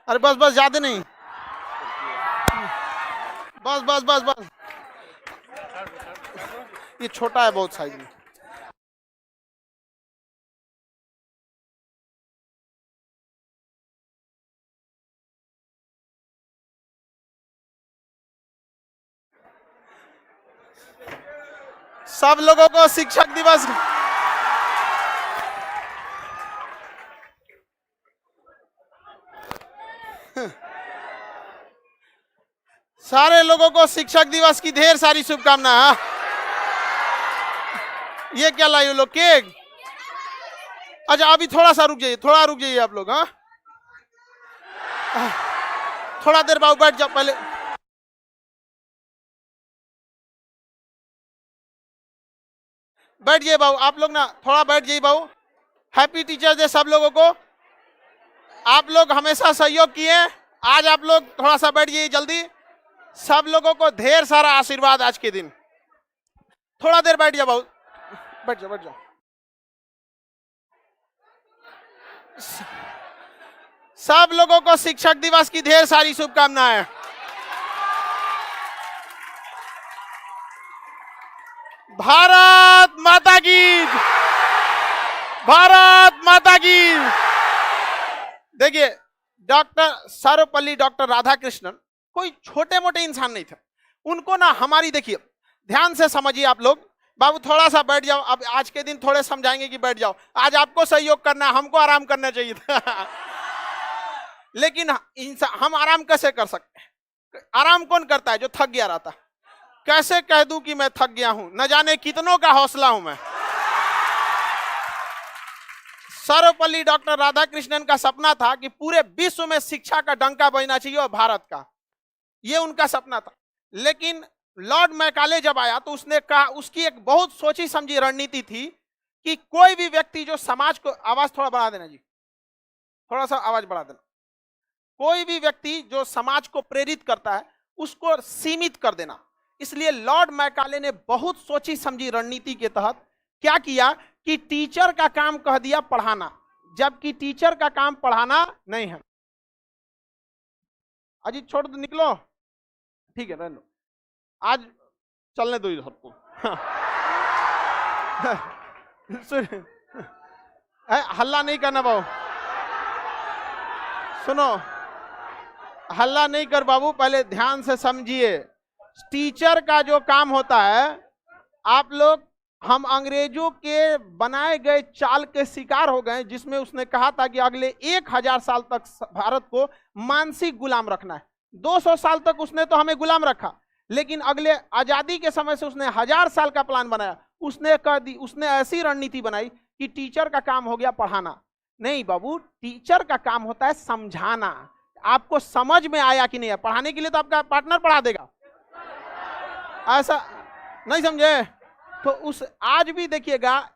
अरे बस बस, ज्यादा नहीं, बस बस बस बस, ये छोटा है बहुत साइज में। सब लोगों को शिक्षक दिवस सारे लोगों को शिक्षक दिवस की ढेर सारी शुभकामनाएं। ये क्या लाए लोग, केक? अच्छा अभी थोड़ा सा रुक जाइए, थोड़ा रुक जाइए आप लोग। हाँ थोड़ा देर बाबू बैठ जाओ पहले। बैठ जाइए बाबू आप लोग ना, थोड़ा बैठ जाइए बाबू। हैप्पी टीचर्स डे सब लोगों को। आप लोग हमेशा सहयोग किए, आज आप लोग थोड़ा सा बैठ जाइए जल्दी। सब लोगों को ढेर सारा आशीर्वाद आज के दिन। थोड़ा देर बैठ जाओ बाबू, बैठ जाओ बैठ जाओ। सब लोगों को शिक्षक दिवस की ढेर सारी शुभकामनाएं। भारत माता की, भारत माता की। देखिए डॉक्टर सर्वपल्ली डॉक्टर राधाकृष्णन कोई छोटे मोटे इंसान नहीं थे। उनको ना हमारी, देखिए ध्यान से समझिए आप लोग। बाबू थोड़ा सा बैठ जाओ, अब आज के दिन थोड़े समझाएंगे कि बैठ जाओ। आज आपको सहयोग करना है, हमको आराम करना चाहिए था लेकिन हम आराम कैसे कर सकते हैं? आराम कौन करता है? जो थक गया रहता। कैसे कह दूं कि मैं थक गया हूं? न जाने कितनों का हौसला हूं मैं। सर्वपल्ली डॉक्टर राधाकृष्णन का सपना था कि पूरे विश्व में शिक्षा का डंका बजना चाहिए और भारत का, ये उनका सपना था। लेकिन लॉर्ड मैकाले जब आया तो उसने कहा, उसकी एक बहुत सोची समझी रणनीति थी कि कोई भी व्यक्ति जो समाज को, आवाज थोड़ा बढ़ा देना जी, थोड़ा सा आवाज बढ़ा देना। कोई भी व्यक्ति जो समाज को प्रेरित करता है उसको सीमित कर देना। इसलिए लॉर्ड मैकाले ने बहुत सोची समझी रणनीति के तहत क्या किया कि टीचर का काम कह दिया पढ़ाना, जबकि टीचर का काम पढ़ाना नहीं है। अजी छोड़ दो, निकलो, ठीक है रहने दो, आज चलने दो इधर को हल्ला नहीं करना बाबू, सुनो हल्ला नहीं कर बाबू, पहले ध्यान से समझिए। टीचर का जो काम होता है, आप लोग, हम अंग्रेजों के बनाए गए चाल के शिकार हो गए, जिसमें उसने कहा था कि अगले 1000 साल तक भारत को मानसिक गुलाम रखना है। 200 साल तक उसने तो हमें गुलाम रखा, लेकिन अगले आजादी के समय से उसने 1000 साल का प्लान बनाया। उसने कह दी, उसने ऐसी रणनीति बनाई कि टीचर का काम हो गया पढ़ाना। नहीं बाबू, टीचर का काम होता है समझाना। आपको समझ में आया कि नहीं है? पढ़ाने के लिए तो आपका पार्टनर पढ़ा देगा, ऐसा नहीं समझे? तो उस आज भी देखिएगा,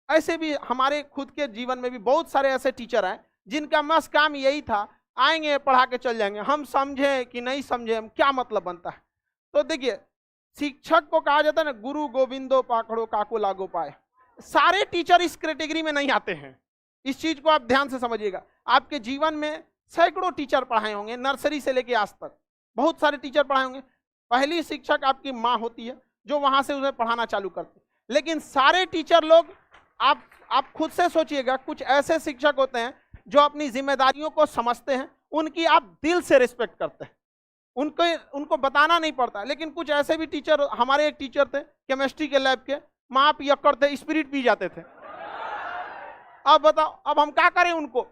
ऐसे भी हमारे खुद के जीवन में भी बहुत सारे ऐसे टीचर हैं जिनका मस्त काम यही था, आएंगे पढ़ा के चल जाएंगे। हम समझे कि नहीं समझे, हम क्या मतलब बनता है? तो देखिए शिक्षक को कहा जाता है ना, गुरु गोविंदो पाखड़ो काको लागो पाए। सारे टीचर इस कैटेगरी में नहीं आते हैं, इस चीज को आप ध्यान से समझिएगा। आपके जीवन में सैकड़ों टीचर पढ़ाए होंगे, नर्सरी से लेके आज तक बहुत सारे टीचर पढ़ाए होंगे। पहली शिक्षक आपकी माँ होती है जो वहां से उन्हें पढ़ाना चालू करती है। लेकिन सारे टीचर लोग, आप खुद से सोचिएगा, कुछ ऐसे शिक्षक होते हैं जो अपनी जिम्मेदारियों को समझते हैं, उनकी आप दिल से रिस्पेक्ट करते हैं, उनको बताना नहीं पड़ता। लेकिन कुछ ऐसे भी टीचर, हमारे एक टीचर थे केमिस्ट्री के लैब के, माँ पियक्कड़ थे, स्पिरिट पी जाते थे। अब बताओ, अब हम क्या करें उनको?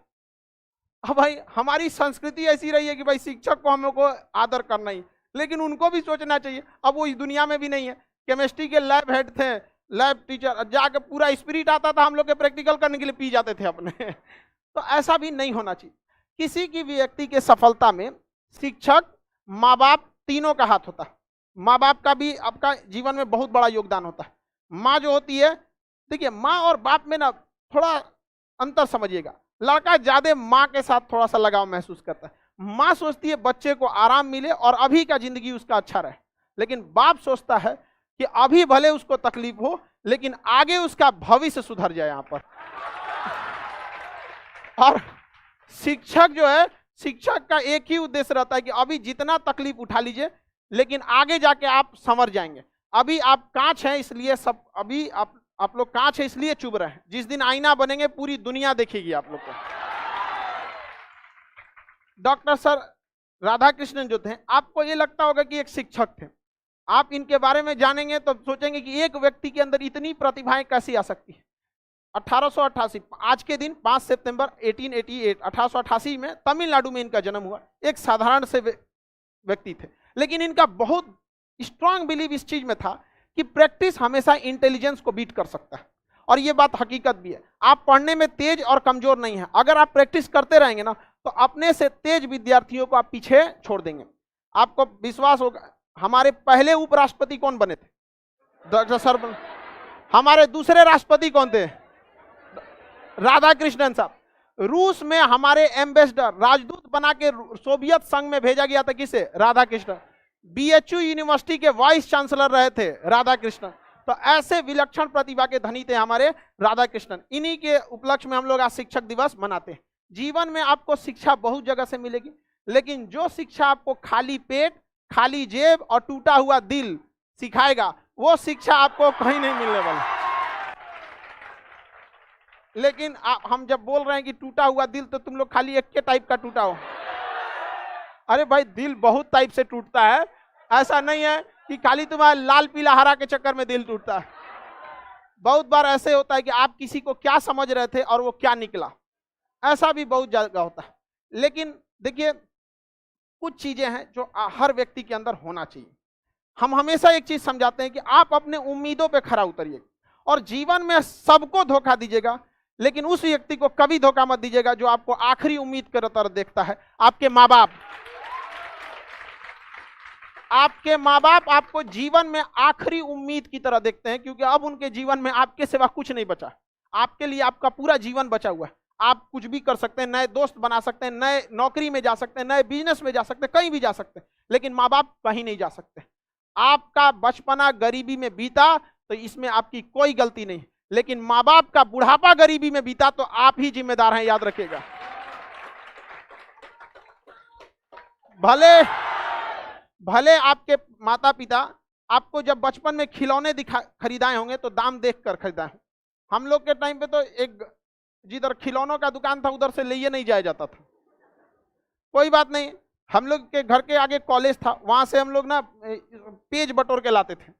अब भाई हमारी संस्कृति ऐसी रही है कि भाई शिक्षक को हमको आदर करना ही, लेकिन उनको भी सोचना चाहिए। अब वो इस दुनिया में भी नहीं है। केमिस्ट्री के लैब हेड थे, लैब टीचर, जाके पूरा स्पिरिट आता था, हम लोग के प्रैक्टिकल करने के लिए पी जाते थे अपने तो ऐसा भी नहीं होना चाहिए। किसी की भी व्यक्ति के सफलता में शिक्षक, माँ बाप, तीनों का हाथ होता है। माँ बाप का भी आपका जीवन में बहुत बड़ा योगदान होता है। माँ जो होती है, देखिए माँ और बाप में ना थोड़ा अंतर समझिएगा। लड़का ज्यादा माँ के साथ थोड़ा सा लगाव महसूस करता है। माँ सोचती है बच्चे को आराम मिले और अभी का जिंदगी उसका अच्छा रहे, लेकिन बाप सोचता है कि अभी भले उसको तकलीफ हो, लेकिन आगे उसका भविष्य सुधर जाए यहाँ पर। और शिक्षक जो है, शिक्षक का एक ही उद्देश्य रहता है कि अभी जितना तकलीफ उठा लीजिए, लेकिन आगे जाके आप समझ जाएंगे। अभी आप कांच हैं इसलिए सब, अभी आप लोग कांच है इसलिए चुभ रहे हैं, जिस दिन आईना बनेंगे पूरी दुनिया देखेगी आप लोग को। डॉक्टर सर राधाकृष्णन जो थे, आपको ये लगता होगा कि एक शिक्षक थे, आप इनके बारे में जानेंगे तो सोचेंगे कि एक व्यक्ति के अंदर इतनी प्रतिभाएं कैसी आ सकती है। 1888 आज के दिन 5 सितंबर 1888 में तमिलनाडु में इनका जन्म हुआ। एक साधारण से व्यक्ति थे, लेकिन इनका बहुत स्ट्रांग बिलीव इस चीज में था कि प्रैक्टिस हमेशा इंटेलिजेंस को बीट कर सकता है, और ये बात हकीकत भी है। आप पढ़ने में तेज और कमजोर नहीं है, अगर आप प्रैक्टिस करते रहेंगे ना तो अपने से तेज विद्यार्थियों को आप पीछे छोड़ देंगे। आपको विश्वास होगा, हमारे पहले उपराष्ट्रपति कौन बने थे? Doctor sir. हमारे दूसरे राष्ट्रपति कौन थे? राधाकृष्णन साहब। रूस में हमारे एम्बेसडर, राजदूत बना के सोवियत संघ में भेजा गया था, किसे? राधाकृष्णन। बीएचयू यूनिवर्सिटी के वाइस चांसलर रहे थे राधाकृष्णन। तो ऐसे विलक्षण प्रतिभा के धनी थे हमारे राधाकृष्णन। इन्हीं के उपलक्ष्य में हम लोग आज शिक्षक दिवस मनाते हैं। जीवन में आपको शिक्षा बहुत जगह से मिलेगी, लेकिन जो शिक्षा आपको खाली पेट, खाली जेब और टूटा हुआ दिल सिखाएगा, वो शिक्षा आपको कहीं नहीं मिलने वाली। लेकिन हम जब बोल रहे हैं कि टूटा हुआ दिल, तो तुम लोग खाली एक के टाइप का टूटा हो। अरे भाई, दिल बहुत टाइप से टूटता है, ऐसा नहीं है कि खाली तुम्हारा लाल पीला हरा के चक्कर में दिल टूटता है। बहुत बार ऐसे होता है कि आप किसी को क्या समझ रहे थे और वो क्या निकला, ऐसा भी बहुत जगह होता है। लेकिन देखिए, कुछ चीजें हैं जो हर व्यक्ति के अंदर होना चाहिए। हम हमेशा एक चीज समझाते हैं कि आप अपने उम्मीदों पे खरा उतरिए, और जीवन में सबको धोखा दीजिएगा, लेकिन उस व्यक्ति को कभी धोखा मत दीजिएगा जो आपको आखिरी उम्मीद की तरह देखता है। आपके माँ बाप, आपके माँ बाप आपको जीवन में आखिरी उम्मीद की तरह देखते हैं, क्योंकि अब उनके जीवन में आपके सिवा कुछ नहीं बचा। आपके लिए आपका पूरा जीवन बचा हुआ है। आप कुछ भी कर सकते हैं, नए दोस्त बना सकते हैं, नए नौकरी में जा सकते हैं, नए बिजनेस में जा सकते हैं, कहीं भी जा सकते हैं, लेकिन माँ बाप कहीं नहीं जा सकते। आपका बचपना गरीबी में बीता तो इसमें आपकी कोई गलती नहीं, लेकिन माँ बाप का बुढ़ापा गरीबी में बीता तो आप ही जिम्मेदार हैं, याद रखिएगा। भले आपके माता पिता आपको जब बचपन में खिलौने खरीदाए होंगे तो दाम देखकर खरीदाए। हम लोग के टाइम पे तो एक जिधर खिलौनों का दुकान था उधर से लिए नहीं जाया जाता था। कोई बात नहीं, हम लोग के घर के आगे कॉलेज था, वहां से हम लोग ना पेज बटोर के लाते थे,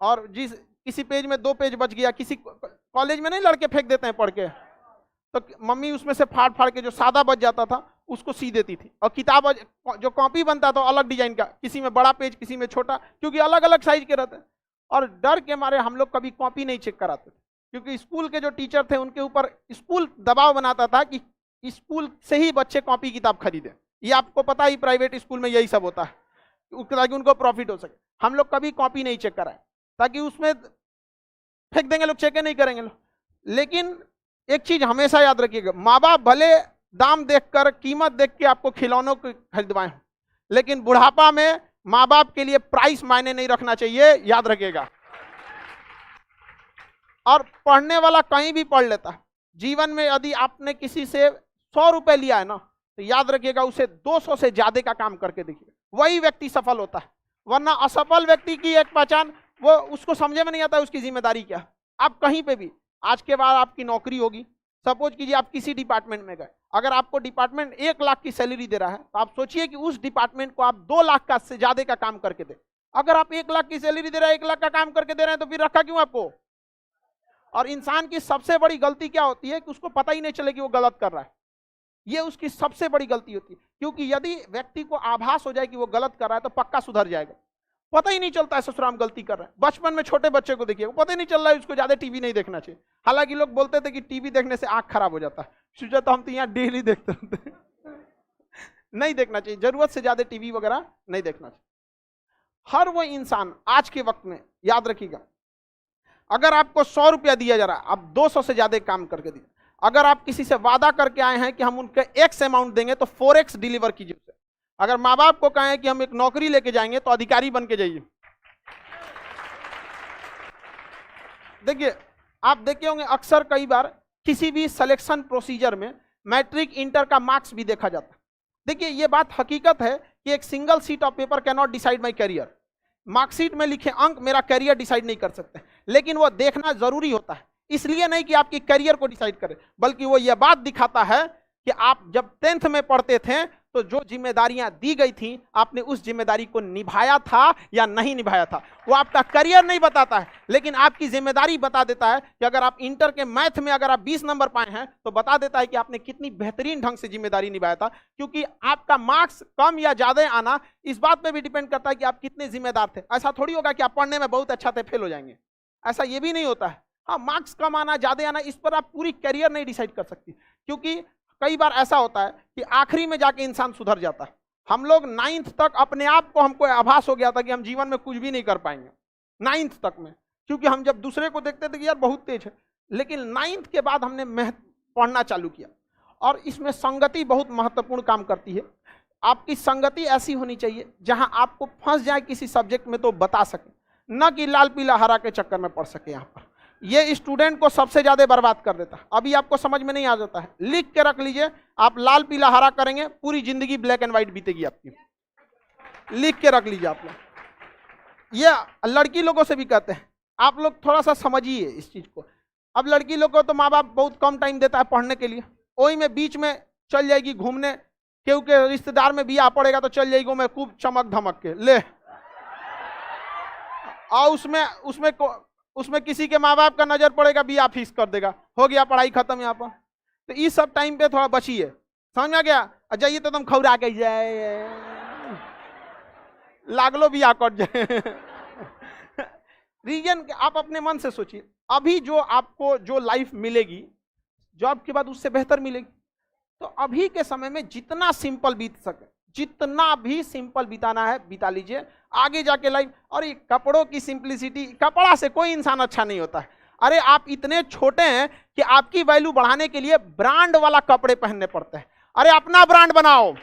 और जिस किसी पेज में 2 पेज बच गया, किसी कॉलेज में नहीं लड़के फेंक देते हैं पढ़ के, तो मम्मी उसमें से फाड़ फाड़ के जो सादा बच जाता था उसको सी देती थी। और किताब जो कॉपी बनता था अलग डिजाइन का, किसी में बड़ा पेज किसी में छोटा, क्योंकि अलग अलग साइज के रहते हैं। और डर के मारे हम लोग कभी कॉपी नहीं चेक कराते थे, क्योंकि स्कूल के जो टीचर थे उनके ऊपर स्कूल दबाव बनाता था कि स्कूल से ही बच्चे कॉपी किताब खरीदें। ये आपको पता ही, प्राइवेट स्कूल में यही सब होता है, ताकि उनको प्रॉफिट हो सके। हम लोग कभी कॉपी नहीं चेक कराए, ताकि उसमें फेंक देंगे लोग, चेक नहीं करेंगे लोग। लेकिन एक चीज हमेशा याद रखिएगा, माँ बाप भले दाम देखकर, कीमत देख के आपको खिलौनों को खरीदवाए हो, लेकिन बुढ़ापा में माँ बाप के लिए प्राइस मायने नहीं रखना चाहिए, याद रखिएगा। और पढ़ने वाला कहीं भी पढ़ लेता है। जीवन में यदि आपने किसी से 100 रुपए लिया है ना, तो याद रखिएगा उसे 200 से ज्यादा का काम करके देखिए, वही व्यक्ति सफल होता है। वरना असफल व्यक्ति की एक पहचान, वो उसको समझे में नहीं आता उसकी जिम्मेदारी क्या। आप कहीं पे भी, आज के बाद आपकी नौकरी होगी, सपोज कीजिए आप किसी डिपार्टमेंट में गए, अगर आपको डिपार्टमेंट 1 लाख की सैलरी दे रहा है, तो आप सोचिए कि उस डिपार्टमेंट को आप 2 लाख का से ज्यादा का काम करके दे। अगर आप 1 लाख की सैलरी दे रहे हैं, 1 लाख का काम करके दे रहे हैं, तो फिर रखा क्यों आपको? और इंसान की सबसे बड़ी गलती क्या होती है कि उसको पता ही नहीं चले कि वो गलत कर रहा है। ये उसकी सबसे बड़ी गलती होती है, क्योंकि यदि व्यक्ति को आभास हो जाए कि वो गलत कर रहा है तो पक्का सुधर जाएगा। पता ही नहीं चलता है ससुराल गलती कर रहा है। बचपन में छोटे बच्चे को देखिए, वो पता ही नहीं चल रहा है उसको ज्यादा टीवी नहीं देखना चाहिए। हालांकि लोग बोलते थे कि टीवी देखने से आंख खराब हो जाता है, सोचा तो हम तो यहाँ डेली देखते रहते नहीं देखना चाहिए, जरूरत से ज्यादा टीवी वगैरह नहीं देखना चाहिए। हर वो इंसान आज के वक्त में, याद रखिएगा, अगर आपको 100 रुपया दिया जा रहा है, आप 200 से ज्यादा काम करके दीजिए। अगर आप किसी से वादा करके आए हैं कि हम उनके X अमाउंट देंगे, तो 4X डिलीवर कीजिए उसे। अगर माँ बाप को कहें कि हम एक नौकरी लेके जाएंगे, तो अधिकारी बन के जाइए। देखिए, आप देखे होंगे अक्सर कई बार किसी भी सिलेक्शन प्रोसीजर में मैट्रिक इंटर का मार्क्स भी देखा जाता है। देखिए ये बात हकीकत है कि एक single seat of paper can not decide my career. Marksheet में लिखे अंक मेरा करियर डिसाइड नहीं कर सकते, लेकिन वो देखना जरूरी होता है। इसलिए नहीं कि आपकी करियर को डिसाइड करे, बल्कि वो ये बात दिखाता है कि आप जब 10th में पढ़ते थे तो जो जिम्मेदारियां दी गई थी आपने उस जिम्मेदारी को निभाया था या नहीं निभाया था। वो आपका करियर नहीं बताता है, लेकिन आपकी जिम्मेदारी बता देता है कि अगर आप इंटर के मैथ में अगर आप 20 नंबर पाए हैं तो बता देता है कि आपने कितनी बेहतरीन ढंग से जिम्मेदारी निभाया था। क्योंकि आपका मार्क्स कम या ज्यादा आना इस बात पे भी डिपेंड करता है कि आप कितने जिम्मेदार थे। ऐसा थोड़ी होगा कि आप पढ़ने में बहुत अच्छा थे फेल हो जाएंगे, ऐसा ये भी नहीं होता है। हाँ, मार्क्स कम आना ज्यादा आना इस पर आप पूरी करियर नहीं डिसाइड कर सकती, क्योंकि कई बार ऐसा होता है कि आखिरी में जाके इंसान सुधर जाता है। हम लोग 9th तक अपने आप को हमको आभास हो गया था कि हम जीवन में कुछ भी नहीं कर पाएंगे 9th तक में, क्योंकि हम जब दूसरे को देखते थे कि यार बहुत तेज है। लेकिन 9th के बाद हमने पढ़ना चालू किया, और इसमें संगति बहुत महत्वपूर्ण काम करती है। आपकी संगति ऐसी होनी चाहिए जहां आपको फंस जाए किसी सब्जेक्ट में तो बता सके, न कि लाल पीला हरा के चक्कर में पढ़ सके। यहाँ पर ये स्टूडेंट को सबसे ज्यादा बर्बाद कर देता है। अभी आपको समझ में नहीं आ जाता है, लिख के रख लीजिए, आप लाल पीला हरा करेंगे पूरी जिंदगी ब्लैक एंड व्हाइट बीतेगी आपकी। लिख के रख लीजिए आप लोग। ये लड़की लोगों से भी कहते हैं, आप लोग थोड़ा सा समझिए इस चीज को। अब लड़की लोग को तो माँ बाप बहुत कम टाइम देता है पढ़ने के लिए, वही में बीच में चल जाएगी घूमने, क्योंकि रिश्तेदार में बियाह पड़ेगा तो चल जाएगी मैं खूब चमक धमक के ले, और उसमें किसी के माँ बाप का नजर पड़ेगा, बियाह फिक्स कर देगा, हो गया पढ़ाई खत्म यहाँ पर। तो इस सब टाइम पे थोड़ा बचिए, समझ में गया? जाइए तो तुम खौरा के जाए लागलो बियाह कर जाए रीजन आप अपने मन से सोचिए, अभी जो आपको जो लाइफ मिलेगी जॉब के बाद उससे बेहतर मिलेगी। तो अभी के समय में जितना सिंपल बीत सके, जितना भी सिंपल बिताना है बिता लीजिए, आगे जाके लाइफ। और ये कपड़ों की सिंपलिसिटी, कपड़ा से कोई इंसान अच्छा नहीं होता है। अरे आप इतने छोटे हैं कि आपकी वैल्यू बढ़ाने के लिए ब्रांड वाला कपड़े पहनने पड़ते हैं। अरे अपना ब्रांड बनाओ,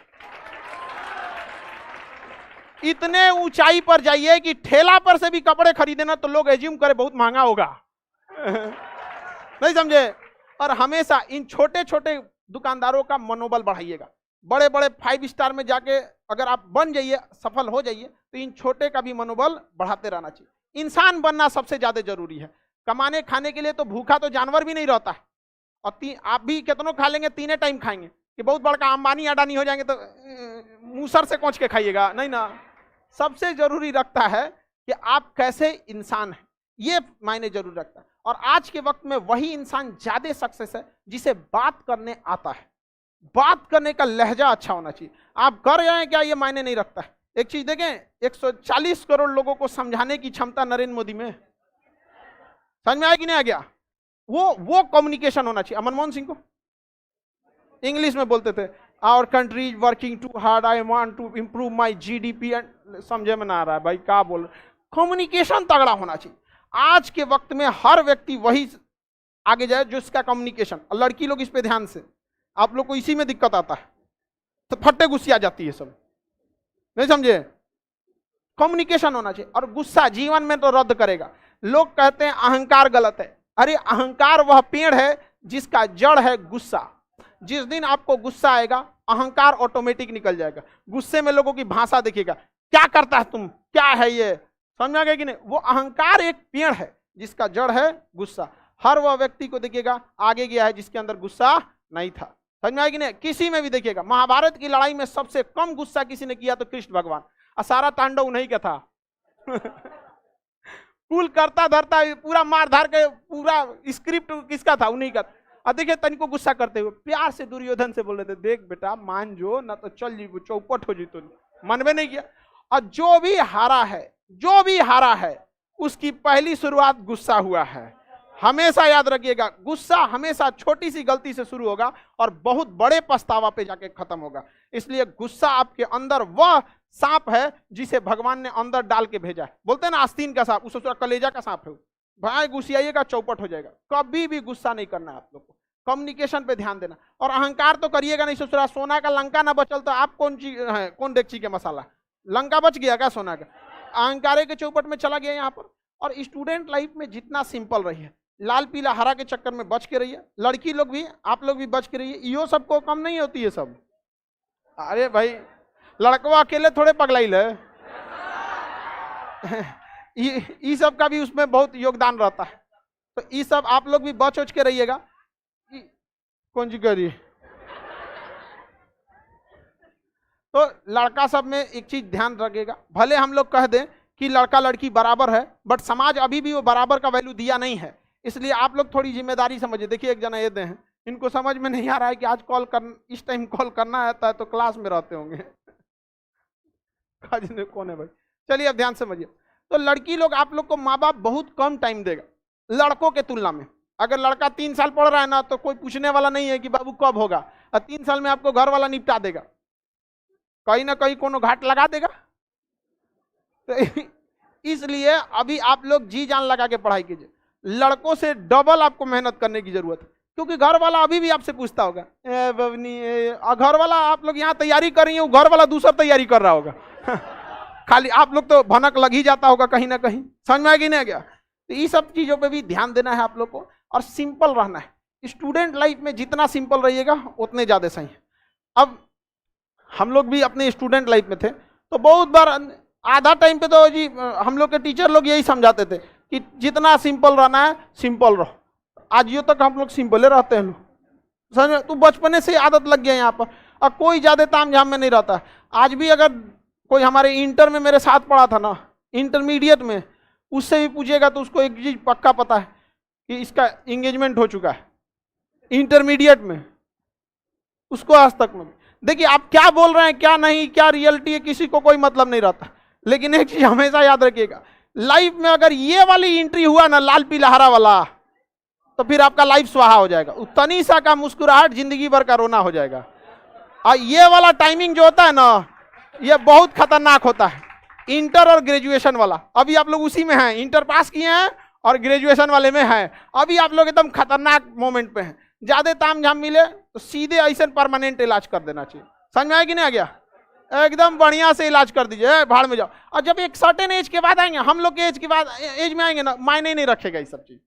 इतने ऊंचाई पर जाइए कि ठेला पर से भी कपड़े खरीदे ना तो लोग एज्यूम करे बहुत महंगा होगा नहीं समझे? और हमेशा इन छोटे छोटे दुकानदारों का मनोबल बढ़ाइएगा। बड़े बड़े 5 स्टार में जाके अगर आप बन जाइए, सफल हो जाइए, तो इन छोटे का भी मनोबल बढ़ाते रहना चाहिए। इंसान बनना सबसे ज्यादा जरूरी है। कमाने खाने के लिए तो भूखा तो जानवर भी नहीं रहता है, और आप भी कितनों खा लेंगे, 3 टाइम खाएंगे कि बहुत बड़का अंबानी अडानी हो जाएंगे तो मूसर से कोच के खाइएगा, नहीं ना। सबसे जरूरी रखता है कि आप कैसे इंसान हैं, ये मायने जरूर रखता है। और आज के वक्त में वही इंसान ज्यादा सक्सेस है जिसे बात करने आता है। बात करने का लहजा अच्छा होना चाहिए। आप कर रहे हैं क्या ये मायने नहीं रखता है। एक चीज देखें, 140 करोड़ लोगों को समझाने की क्षमता नरेंद्र मोदी में, समझ में आया कि नहीं आ गया? वो कम्युनिकेशन होना चाहिए। मनमोहन सिंह को इंग्लिश में बोलते थे, our country is working too hard, I want to improve my GDP, and समझे में ना आ रहा है भाई क्या बोल रहे। कम्युनिकेशन तगड़ा होना चाहिए। आज के वक्त में हर व्यक्ति वही आगे जाए जो इसका कम्युनिकेशन। लड़की लोग इस पे ध्यान से, आप लोग को इसी में दिक्कत आता है तो फट्टे गुस्से आ जाती है सब, नहीं समझे? कम्युनिकेशन होना चाहिए। और गुस्सा जीवन में तो रद्द करेगा। लोग कहते हैं अहंकार गलत है। अरे अहंकार वह पेड़ है जिसका जड़ है गुस्सा। जिस दिन आपको गुस्सा आएगा अहंकार ऑटोमेटिक निकल जाएगा। गुस्से में लोगों की भाषा देखिएगा, क्या करता है तुम, क्या है ये, समझ में आ गया कि नहीं? वो अहंकार एक पेड़ है जिसका जड़ है गुस्सा। हर वह व्यक्ति को देखिएगा आगे गया है जिसके अंदर गुस्सा नहीं था। समझ में आया कि नहीं? किसी में भी देखिएगा, महाभारत की लड़ाई में सबसे कम गुस्सा किसी ने किया तो कृष्ण भगवान, और सारा तांडव उन्हीं का था कुल करता धरता पूरा मार धार के पूरा स्क्रिप्ट किसका था? उन्हीं का। और देखिए तनिको गुस्सा करते हुए प्यार से दुर्योधन से बोल रहे थे, देख बेटा मान जो ना तो चल जी चौपट हो जी। तो मन में नहीं किया। और जो भी हारा है उसकी पहली शुरुआत गुस्सा हुआ है। हमेशा याद रखिएगा, गुस्सा हमेशा छोटी सी गलती से शुरू होगा और बहुत बड़े पछतावा पे जाके खत्म होगा। इसलिए गुस्सा आपके अंदर वह सांप है जिसे भगवान ने अंदर डाल के भेजा है। बोलते हैं ना आस्तीन का सांप, उसका कलेजा का सांप है भाई, गुस्साइएगा चौपट हो जाएगा। कभी भी गुस्सा नहीं करना है आप लोग को। कम्युनिकेशन पे ध्यान देना। और अहंकार तो करिएगा नहीं। ससुरा सोना का लंका ना बचल तो आप कौन चीज है, कौन डेगची के मसाला? लंका बच गया क्या सोना का? अहंकार के चौपट में चला गया यहाँ पर। और स्टूडेंट लाइफ में जितना सिंपल रही है, लाल पीला हरा के चक्कर में बच के रहिए। लड़की लोग भी, आप लोग भी बच के रहिए। यो सबको कम नहीं होती है सब, अरे भाई लड़कवा अकेले थोड़े पगलाइल है। ये सब का भी उसमें बहुत योगदान रहता है। तो ये सब आप लोग भी बच उच के रहिएगा। कौन जी करिए। तो लड़का सब में एक चीज ध्यान रखिएगा, भले हम लोग कह दें कि लड़का लड़की बराबर है, बट समाज अभी भी वो बराबर का वैल्यू दिया नहीं है। इसलिए आप लोग थोड़ी जिम्मेदारी समझिए। देखिए एक जना ये दे हैं, इनको समझ में नहीं आ रहा है कि आज इस टाइम कॉल करना आता है, तो क्लास में रहते होंगे। कौन है भाई? चलिए अब ध्यान समझिए। तो लड़की लोग आप लोग को माँ बाप बहुत कम टाइम देगा लड़कों के तुलना में। अगर लड़का 3 साल पढ़ रहा है ना, तो कोई पूछने वाला नहीं है कि बाबू कब होगा, और 3 साल में आपको घर वाला निपटा देगा, कहीं ना कहीं कोनो घाट लगा देगा। तो इसलिए अभी आप लोग जी जान लगा के पढ़ाई कीजिए। लड़कों से डबल आपको मेहनत करने की जरूरत है, क्योंकि घर वाला अभी भी आपसे पूछता होगा, घर वाला आप लोग यहाँ तैयारी कर रही है, घर वाला दूसरा तैयारी कर रहा होगा। खाली आप लोग तो भनक लग ही जाता होगा कहीं ना कहीं। समझ में आ गई ना गया? तो ये सब चीजों पे भी ध्यान देना है आप लोग को, और सिंपल रहना है। स्टूडेंट लाइफ में जितना सिंपल रहिएगा उतने ज्यादा सही है। अब हम लोग भी अपने स्टूडेंट लाइफ में थे, तो बहुत बार आधा टाइम पे तो जी हम लोग के टीचर लोग यही समझाते थे कि जितना सिंपल रहना है सिंपल रहो। आजियो तक हम लोग सिंपल रहते हैं लोग, समझ में? तो बचपने से आदत लग गया यहाँ पर, और कोई ज्यादा ताम झाम में नहीं रहता। आज भी अगर कोई हमारे इंटर में मेरे साथ पढ़ा था ना, इंटरमीडिएट में, उससे भी पूछिएगा तो उसको एक चीज पक्का पता है कि इसका एंगेजमेंट हो चुका है इंटरमीडिएट में, उसको आज तक में। देखिए आप क्या बोल रहे हैं, क्या नहीं, क्या रियलिटी है, किसी को कोई मतलब नहीं रहता। लेकिन एक चीज हमेशा याद रखिएगा, लाइफ में अगर ये वाली एंट्री हुआ ना, लाल पीला हरा वाला, तो फिर आपका लाइफ स्वाहा हो जाएगा। तनी सा का मुस्कुराहट जिंदगी भर का रोना हो जाएगा। और ये वाला टाइमिंग जो होता है ना, ये बहुत खतरनाक होता है। इंटर और ग्रेजुएशन वाला, अभी आप लोग उसी में हैं, इंटर पास किए हैं और ग्रेजुएशन वाले में हैं। अभी आप लोग एकदम खतरनाक मोमेंट पे हैं। ज्यादा ताम झाम मिले तो सीधे ऐसे परमानेंट इलाज कर देना चाहिए। समझ में आया कि नहीं आ गया? एकदम बढ़िया से इलाज कर दीजिए, भाड़ में जाओ। और जब एक सर्टेन एज के बाद आएंगे, हम लोग के एज के बाद एज में आएंगे ना, मायने नहीं रखेगा ये सब चीज।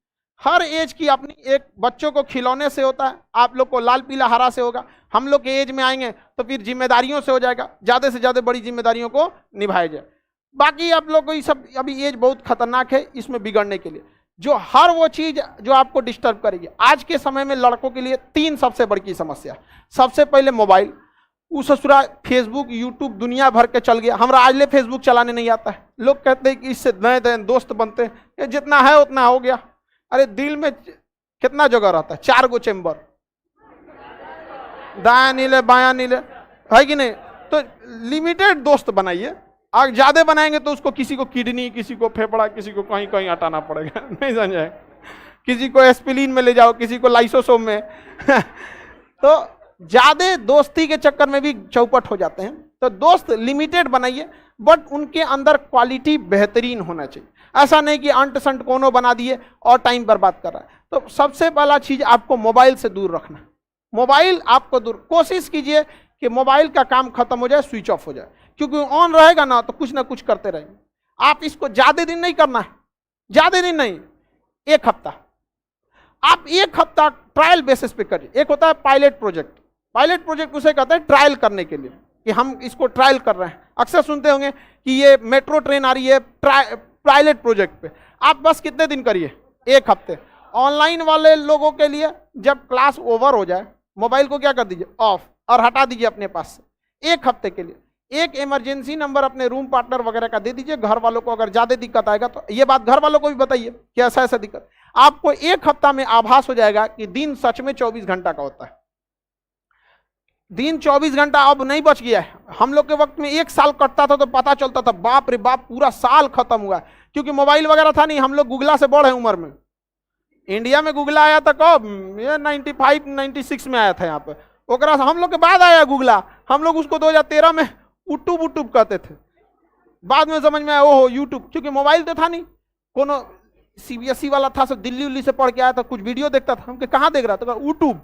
हर एज की अपनी एक, बच्चों को खिलौने से होता है, आप लोग को लाल पीला हरा से होगा। हम लोग के एज में आएंगे तो फिर जिम्मेदारियों से हो जाएगा, ज्यादा से ज्यादा बड़ी जिम्मेदारियों को निभाया जाए। बाकी आप लोग को ये सब अभी एज बहुत खतरनाक है इसमें बिगड़ने के लिए, जो हर वो चीज जो आपको डिस्टर्ब करेगी। आज के समय में लड़कों के लिए 3 सबसे बड़ी समस्या। सबसे पहले मोबाइल, उस ससुरा फेसबुक यूट्यूब दुनिया भर के चल गया। हमरा आज ले फेसबुक चलाने नहीं आता है। लोग कहते हैं कि इससे नए नए दोस्त बनते हैं, ये जितना है उतना हो गया। अरे दिल में कितना जगह रहता है, 4 गो चेम्बर, दाया नीले बाया नीले, है कि नहीं? तो लिमिटेड दोस्त बनाइए। आग ज्यादा बनाएंगे तो उसको किसी को किडनी, किसी को फेफड़ा, किसी को कहीं कहीं हटाना पड़ेगा। नहीं समझे? किसी को एस्पिरिन में ले जाओ, किसी को लाइसोसोम में। तो ज्यादा दोस्ती के चक्कर में भी चौपट हो जाते हैं। तो दोस्त लिमिटेड बनाइए, बट उनके अंदर क्वालिटी बेहतरीन होना चाहिए। ऐसा नहीं कि अंट संट कोनो बना दिए और टाइम बर्बाद कर रहा है। तो सबसे पहला चीज आपको मोबाइल से दूर रखना। मोबाइल आपको दूर, कोशिश कीजिए कि मोबाइल का काम खत्म हो जाए, स्विच ऑफ हो जाए, क्योंकि ऑन रहेगा ना तो कुछ ना कुछ करते रहेंगे। आप इसको ज्यादा दिन नहीं करना है, ज्यादा दिन नहीं, 1 हफ्ता। आप 1 हफ्ता ट्रायल बेसिस पे करिए। एक होता है पायलट प्रोजेक्ट। पायलट प्रोजेक्ट उसे कहते हैं ट्रायल करने के लिए, कि हम इसको ट्रायल कर रहे हैं। अक्सर सुनते होंगे कि ये मेट्रो ट्रेन आ रही है पायलट प्रोजेक्ट पे। आप बस कितने दिन करिए? 1 हफ्ते। ऑनलाइन वाले लोगों के लिए जब क्लास ओवर हो जाए, मोबाइल को क्या कर दीजिए? ऑफ, और हटा दीजिए अपने पास से 1 हफ्ते के लिए। एक इमरजेंसी नंबर अपने रूम पार्टनर वगैरह का दे दीजिए। घर वालों को अगर ज्यादा दिक्कत आएगा तो ये बात घर वालों को भी बताइए कि ऐसा ऐसा दिक्कत। आपको 1 हफ्ता में आभास हो जाएगा कि दिन सच में 24 घंटा का होता है। दिन 24 घंटा अब नहीं बच गया है। हम लोग के वक्त में 1 साल कटता था तो पता चलता था, बाप रे बाप पूरा साल खत्म हुआ, क्योंकि मोबाइल वगैरह था नहीं। हम लोग गूगला से बड़े उम्र में। इंडिया में गूगला आया था कब? ये 95 96 में आया था यहाँ पे। ओकरा हम लोग के बाद आया गूगला। हम लोग उसको 2013 में यूट्यूब कहते थे। बाद में समझ में आया ओहो यूट्यूब, क्योंकि मोबाइल तो था नहीं। कोनो CBSE वाला था, सब दिल्ली उल्ली से पढ़ के आया था, कुछ वीडियो देखता था। हम कहाँ देख रहा था? यूट्यूब।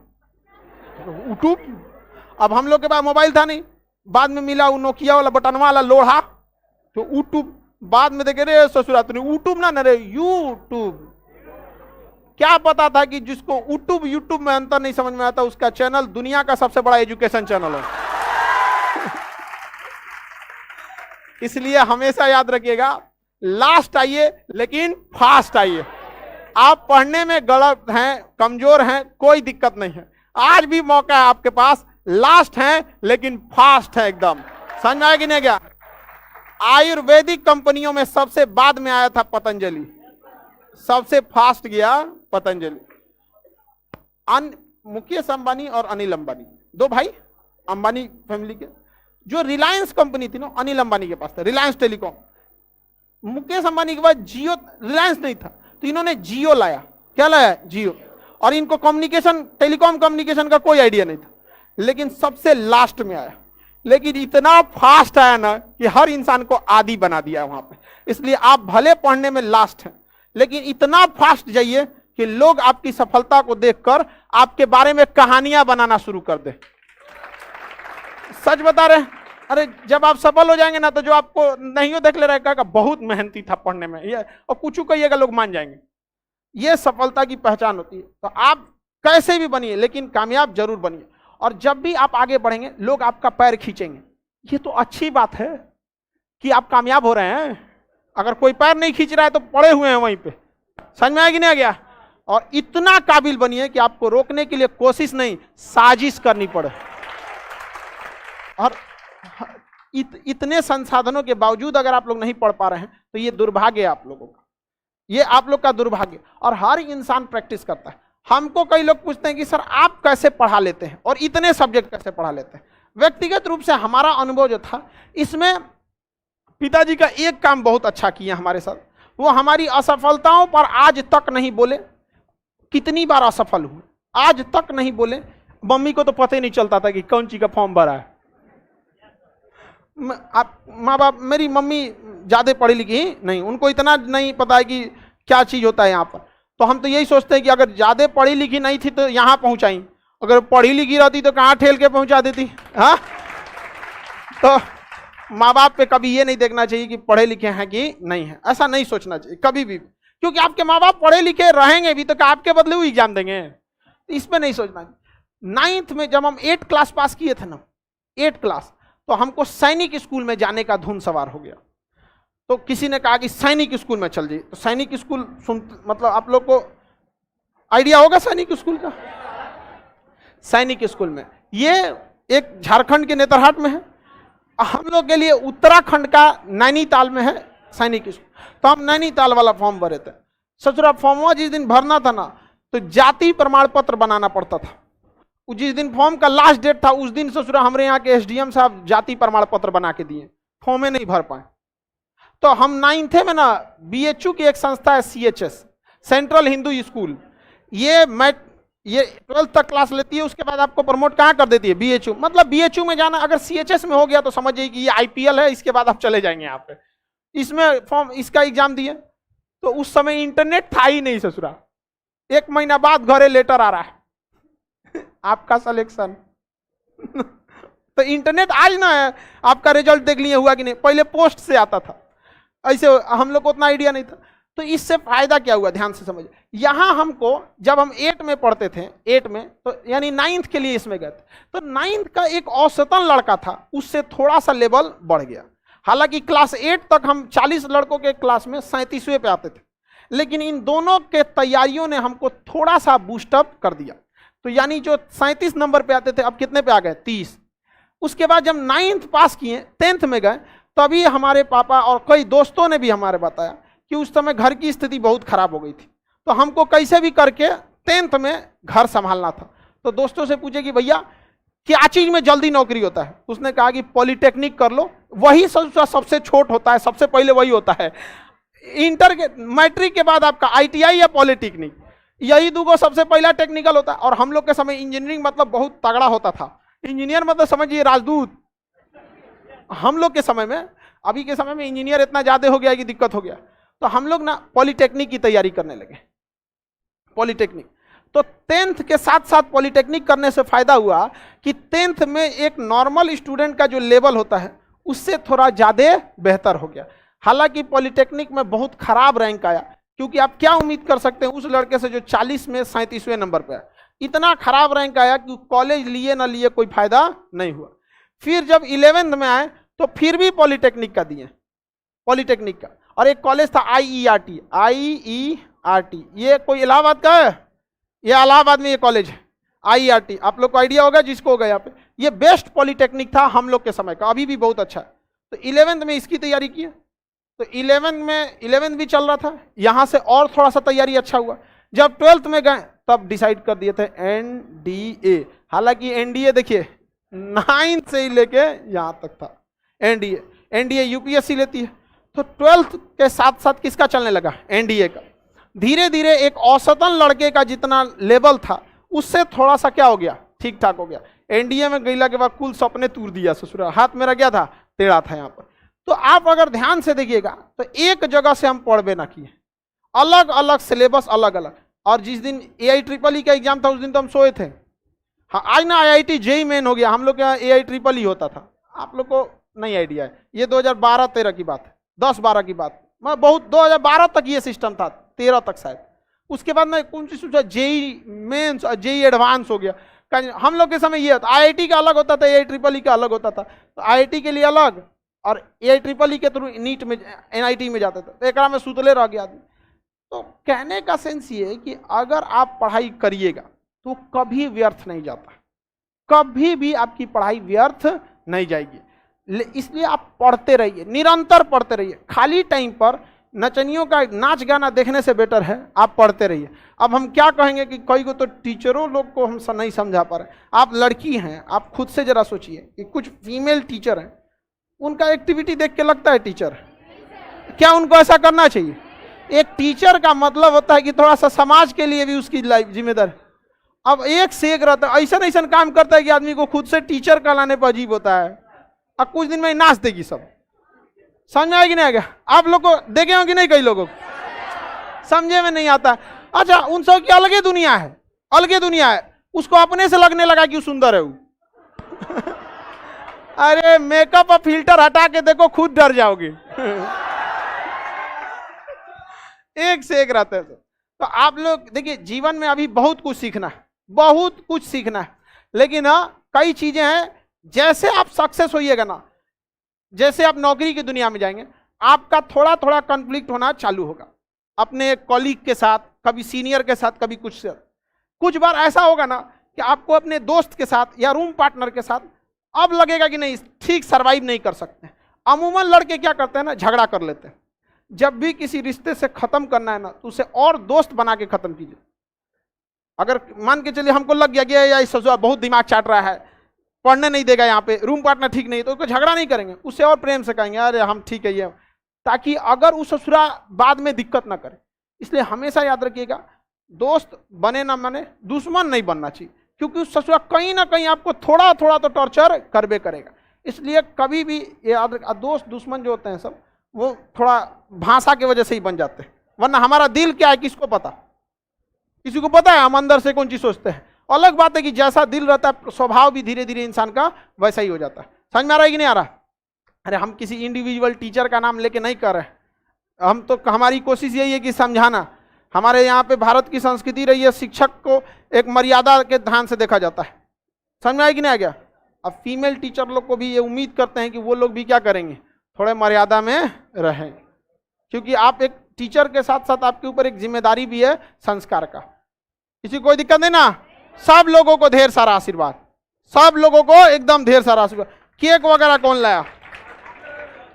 अब हम लोग के पास मोबाइल था नहीं, बाद में मिला वो नोकिया वाला बटन वाला लोहा, तो यूट्यूब। बाद में देखे रे ससुरात यूट्यूब ना रे यूट्यूब। क्या पता था कि जिसको यूट्यूब में अंतर नहीं समझ में आता, उसका चैनल दुनिया का सबसे बड़ा एजुकेशन चैनल है। इसलिए हमेशा याद रखिएगा, लास्ट आइए लेकिन फास्ट आइए। आप पढ़ने में गलत हैं, कमजोर हैं, कोई दिक्कत नहीं है, आज भी मौका है आपके पास। लास्ट है लेकिन फास्ट है एकदम। समझ में आया कि नहीं गया? आयुर्वेदिक कंपनियों में सबसे बाद में आया था पतंजलि, सबसे फास्ट गया पतंजलि। मुकेश अंबानी और अनिल अंबानी, दो भाई, अंबानी फैमिली के। जो रिलायंस कंपनी थी ना, अनिल अंबानी के पास था, रिलायंस टेलीकॉम। मुकेश अंबानी के बाद जियो, रिलायंस नहीं था तो इन्होंने जियो लाया। क्या लाया? जियो। और इनको कम्युनिकेशन, टेलीकॉम कम्युनिकेशन का कोई आइडिया नहीं था, लेकिन सबसे लास्ट में आया। लेकिन इतना फास्ट आया ना कि हर इंसान को आदी बना दिया वहां पे। इसलिए आप भले पढ़ने में लास्ट हैं, लेकिन इतना फास्ट जाइए कि लोग आपकी सफलता को देखकर आपके बारे में कहानियां बनाना शुरू कर दे। सच बता रहे, अरे जब आप सफल हो जाएंगे ना, तो जो आपको नहीं हो देख ले रहा है, बहुत मेहनती था पढ़ने में, ये और कुछ कहिएगा लोग मान जाएंगे। ये सफलता की पहचान होती है। तो आप कैसे भी बनिए, लेकिन कामयाब जरूर बनिए। और जब भी आप आगे बढ़ेंगे, लोग आपका पैर खींचेंगे। ये तो अच्छी बात है कि आप कामयाब हो रहे हैं। अगर कोई पैर नहीं खींच रहा है तो पड़े हुए हैं वहीं पे। समझ में आया कि नहीं आ गया? और इतना काबिल बनिए कि आपको रोकने के लिए कोशिश नहीं, साजिश करनी पड़े। और इतने संसाधनों के बावजूद अगर आप लोग नहीं पढ़ पा रहे हैं तो ये दुर्भाग्य है आप लोगों का, ये आप लोग का दुर्भाग्य। और हर इंसान प्रैक्टिस करता है। हमको कई लोग पूछते हैं कि सर आप कैसे पढ़ा लेते हैं और इतने सब्जेक्ट कैसे पढ़ा लेते हैं। व्यक्तिगत रूप से हमारा अनुभव जो था, इसमें पिताजी का एक काम बहुत अच्छा किया हमारे साथ। वो हमारी असफलताओं पर आज तक नहीं बोले। कितनी बार असफल हुए, आज तक नहीं बोले। मम्मी को तो पता ही नहीं चलता था कि कौन चीज का फॉर्म भरा है। माँ बाप, मेरी मम्मी ज्यादा पढ़ी लिखी नहीं, उनको इतना नहीं पता है कि क्या चीज होता है यहाँ पर। तो हम तो यही सोचते हैं कि अगर ज्यादा पढ़ी लिखी नहीं थी तो यहाँ पहुंचाई, अगर पढ़ी लिखी रहती तो कहाँ ठेल के पहुंचा देती। हाँ, तो माँ बाप पे कभी ये नहीं देखना चाहिए कि पढ़े लिखे हैं कि नहीं है, ऐसा नहीं सोचना चाहिए कभी भी, क्योंकि आपके माँ बाप पढ़े लिखे रहेंगे भी तो क्या आपके बदले वो एग्जाम देंगे? इस पे नहीं सोचना। 9th में जब हम 8 क्लास पास किए थे ना, 8 क्लास, तो हमको सैनिक स्कूल में जाने का धुन सवार हो गया। तो किसी ने कहा कि सैनिक स्कूल में चल जाइए। तो सैनिक स्कूल मतलब आप लोग को आइडिया होगा सैनिक स्कूल का? सैनिक स्कूल में, ये एक झारखंड के नेतरहाट में है। हम लोग के लिए उत्तराखंड का नैनीताल में है सैनिक स्कूल। तो हम नैनीताल वाला फॉर्म भरे थे। ससुरा फॉर्म जिस दिन भरना था ना, तो जाति प्रमाण पत्र बनाना पड़ता था। जिस दिन फॉर्म का लास्ट डेट था, उस दिन ससुरा हमारे यहाँ के एसडीएम साहब जाति प्रमाण पत्र बना के दिए, फॉर्में नहीं भर पाए। तो हम 9th में ना, बीएचयू की एक संस्था है सीएचएस, सेंट्रल हिंदू स्कूल, ये 12th तक क्लास लेती है। उसके बाद आपको प्रमोट कहाँ कर देती है? बीएचयू। मतलब बीएचयू में जाना, अगर सीएचएस में हो गया तो समझिए कि ये आईपीएल है, इसके बाद आप चले जाएंगे यहाँ पे। इसमें फॉर्म, इसका एग्जाम दिए। तो उस समय इंटरनेट था ही नहीं ससुरा। 1 महीना बाद घरे लेटर आ रहा है आपका सिलेक्शन। तो इंटरनेट आज ना है, आपका रिजल्ट देख लिए हुआ कि नहीं, पहले पोस्ट से आता था। ऐसे हम लोग को उतना आइडिया नहीं था। तो इससे फायदा क्या हुआ, ध्यान से समझिए। यहां हमको जब हम 8 में पढ़ते थे, 8 में तो यानी 9th के लिए इसमें गए थे, तो 9th का एक औसतन लड़का था, उससे थोड़ा सा लेवल बढ़ गया। हालांकि क्लास 8 तक हम 40 लड़कों के क्लास में 37वें पे आते थे, लेकिन इन दोनों के तैयारियों ने हमको थोड़ा सा बूस्टअप कर दिया। तो यानी जो 37 नंबर पे आते थे, अब कितने पे आ गए? 30। उसके बाद जब 9th पास किए, 10th में गए, तभी हमारे पापा और कई दोस्तों ने भी हमारे बताया कि उस समय घर की स्थिति बहुत खराब हो गई थी, तो हमको कैसे भी करके 10th में घर संभालना था। तो दोस्तों से पूछे कि भैया क्या चीज में जल्दी नौकरी होता है? उसने कहा कि पॉलिटेक्निक कर लो, वही सबसे छोट होता है, सबसे पहले वही होता है। इंटर के मैट्रिक के बाद आपका आईटीआई या पॉलिटेक्निक, यही दूगो सबसे पहला टेक्निकल होता है। और हम लोग के समय इंजीनियरिंग मतलब बहुत तगड़ा होता था। इंजीनियर मतलब समझिए राजदूत। हम लोग के समय में, अभी के समय में इंजीनियर इतना ज्यादा हो गया कि दिक्कत हो गया। तो हम लोग ना पॉलिटेक्निक की तैयारी करने लगे, पॉलिटेक्निक। तो 10th के साथ साथ पॉलिटेक्निक करने से फायदा हुआ कि 10th में एक नॉर्मल स्टूडेंट का जो लेवल होता है उससे थोड़ा ज्यादा बेहतर हो गया। हालांकि पॉलिटेक्निक में बहुत खराब रैंक आया, क्योंकि आप क्या उम्मीद कर सकते हैं उस लड़के से जो 40 में 37वें नंबर पे है। इतना खराब रैंक आया कि कॉलेज लिए ना लिए कोई फायदा नहीं हुआ। फिर जब 11th में आए तो फिर भी पॉलिटेक्निक का दिए, पॉलिटेक्निक का। और एक कॉलेज था IERT, IERT, ये कोई इलाहाबाद का है, ये इलाहाबाद में ये कॉलेज है IERT, आप लोग को आइडिया होगा जिसको होगा यहाँ पे। ये बेस्ट पॉलिटेक्निक था हम लोग के समय का, अभी भी बहुत अच्छा है। तो 11th में इसकी तैयारी की, तो 11th भी चल रहा था, यहाँ से और थोड़ा सा तैयारी अच्छा हुआ। जब 12th में गए तब डिसाइड कर दिए थे NDA, हालांकि NDA देखिए 9th से ही लेके यहाँ तक था NDA UPSC लेती है। तो 12th के साथ साथ किसका चलने लगा, NDA का। धीरे धीरे एक औसतन लड़के का जितना लेवल था उससे थोड़ा सा क्या हो गया, ठीक ठाक हो गया। NDA में गईला के बाद कुल सपने तूर दिया ससुरा, हाथ मेरा क्या था, टेढ़ा था यहाँ पर। तो आप अगर ध्यान से देखिएगा तो एक जगह से हम पढ़बे ना किए, अलग अलग सिलेबस अलग अलग। और जिस दिन AIEEE का एग्जाम था उस दिन तो हम सोए थे। हाँ, आज ना IIT JEE मेन हो गया, हम लोग के यहाँ AIEEE होता था, आप लोग को नहीं आइडिया है। ये 2012-13 की बात है, 10-12 की बात, मैं बहुत 2012 तक ये सिस्टम था, 13 तक शायद। उसके बाद में कौन सी सोचा JEE मेंस और JEE एडवांस हो गया। हम लोग के समय ये होता, IIT का अलग होता था, AIEEE का अलग होता था। तो IIT के लिए अलग और AIEEE के थ्रू नीट में NIT में जाते थे, तो एक में सुतले रह गया आदमी। तो कहने का सेंस ये है कि अगर आप पढ़ाई करिएगा तो कभी व्यर्थ नहीं जाता, कभी भी आपकी पढ़ाई व्यर्थ नहीं जाएगी। इसलिए आप पढ़ते रहिए, निरंतर पढ़ते रहिए। खाली टाइम पर नचनियों का नाच गाना देखने से बेटर है आप पढ़ते रहिए। अब हम क्या कहेंगे कि कई को तो टीचरों लोग को हम नहीं समझा पा रहे। आप लड़की हैं, आप खुद से जरा सोचिए कि कुछ फीमेल टीचर हैं, उनका एक्टिविटी देख के लगता है टीचर, क्या उनको ऐसा करना चाहिए? एक टीचर का मतलब होता है कि थोड़ा सा समाज के लिए भी उसकी लाइफ जिम्मेदार। अब एक से एक रहता है, ऐसा ऐसा काम करता है कि आदमी को खुद से टीचर कहलाने पर अजीब होता है। अब कुछ दिन में नाच देगी सब, समझ में आएगी नहीं आएगा? आप लोग को देखे हो कि नहीं? कई लोगों को समझे में नहीं आता। अच्छा, उन सब की अलगे दुनिया है, अलगे दुनिया है। उसको अपने से लगने लगा कि सुंदर है वो। अरे मेकअप और फिल्टर हटा के देखो, खुद डर जाओगे। एक से एक रहते हैं। तो आप लोग देखिए, जीवन में अभी बहुत कुछ सीखना है, बहुत कुछ सीखना है। लेकिन कई चीजें हैं, जैसे आप सक्सेस होइएगा ना, जैसे आप नौकरी की दुनिया में जाएंगे, आपका थोड़ा थोड़ा कॉन्फ्लिक्ट होना चालू होगा अपने कॉलीग के साथ, कभी सीनियर के साथ, कभी कुछ बार ऐसा होगा ना कि आपको अपने दोस्त के साथ या रूम पार्टनर के साथ अब लगेगा कि नहीं, ठीक सर्वाइव नहीं कर सकते। अमूमन लड़के क्या करते हैं ना, झगड़ा कर लेते हैं। जब भी किसी रिश्ते से खत्म करना है ना, तो उसे और दोस्त बना के खत्म कीजिए। अगर मान के चलिए हमको लग गया कि या ससुरा बहुत दिमाग चाट रहा है, पढ़ने नहीं देगा, यहाँ पे रूम पार्टनर ठीक नहीं, तो उसको झगड़ा नहीं करेंगे, उससे और प्रेम से कहेंगे अरे हम ठीक है ये, ताकि अगर उस ससुरा बाद में दिक्कत ना करे। इसलिए हमेशा याद रखिएगा, दोस्त बने ना बने, दुश्मन नहीं बनना चाहिए, क्योंकि उस ससुरा कहीं ना कहीं आपको थोड़ा थोड़ा तो टॉर्चर करबे करेगा। इसलिए कभी भी याद रख, दोस्त दुश्मन जो होते हैं सब, वो थोड़ा भाषा की वजह से ही बन जाते हैं, वरना हमारा दिल क्या है किसको पता? किसी को पता है हम अंदर से कौन चीज सोचते हैं? अलग बात है कि जैसा दिल रहता है स्वभाव भी धीरे धीरे इंसान का वैसा ही हो जाता है। समझ में आ रहा है कि नहीं आ रहा? अरे हम किसी इंडिविजुअल टीचर का नाम लेके नहीं कर रहे, हम तो हमारी कोशिश यही है कि समझाना। हमारे यहाँ पे भारत की संस्कृति रही है, शिक्षक को एक मर्यादा के ध्यान से देखा जाता है। समझ में आया कि नहीं आ गया? अब फीमेल टीचर लोग को भी ये उम्मीद करते हैं कि वो लोग भी क्या करेंगे, थोड़े मर्यादा में रहें, क्योंकि आप एक टीचर के साथ साथ आपके ऊपर एक जिम्मेदारी भी है संस्कार का। किसी कोई दिक्कत नहीं ना? सब लोगों को ढेर सारा आशीर्वाद, सब लोगों को एकदम ढेर सारा आशीर्वाद। केक वगैरह कौन लाया?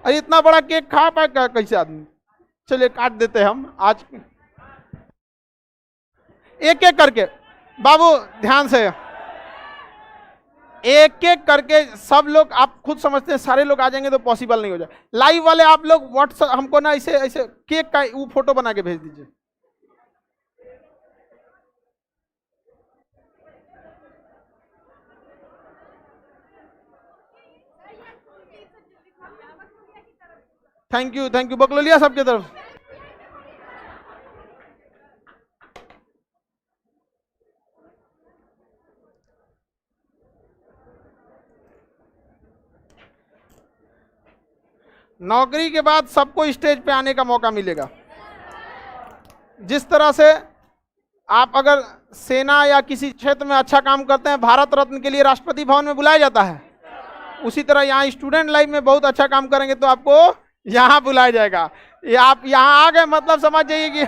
अरे इतना बड़ा केक खा पाए कैसे आदमी? चलिए काट देते हैं हम आज, एक एक करके। बाबू ध्यान से, एक एक करके सब लोग, आप खुद समझते हैं सारे लोग आ जाएंगे तो पॉसिबल नहीं हो जाए। लाइव वाले आप लोग व्हाट्सएप हमको ना ऐसे ऐसे केक का वो फोटो बना के भेज दीजिए। थैंक यू बकलोलिया सबके तरफ। नौकरी के बाद सबको स्टेज पे आने का मौका मिलेगा। जिस तरह से आप अगर सेना या किसी क्षेत्र में अच्छा काम करते हैं, भारत रत्न के लिए राष्ट्रपति भवन में बुलाया जाता है, उसी तरह यहाँ स्टूडेंट लाइफ में बहुत अच्छा काम करेंगे तो आपको यहाँ बुलाया जाएगा। ये आप यहाँ आ गए मतलब समझ जाइए कि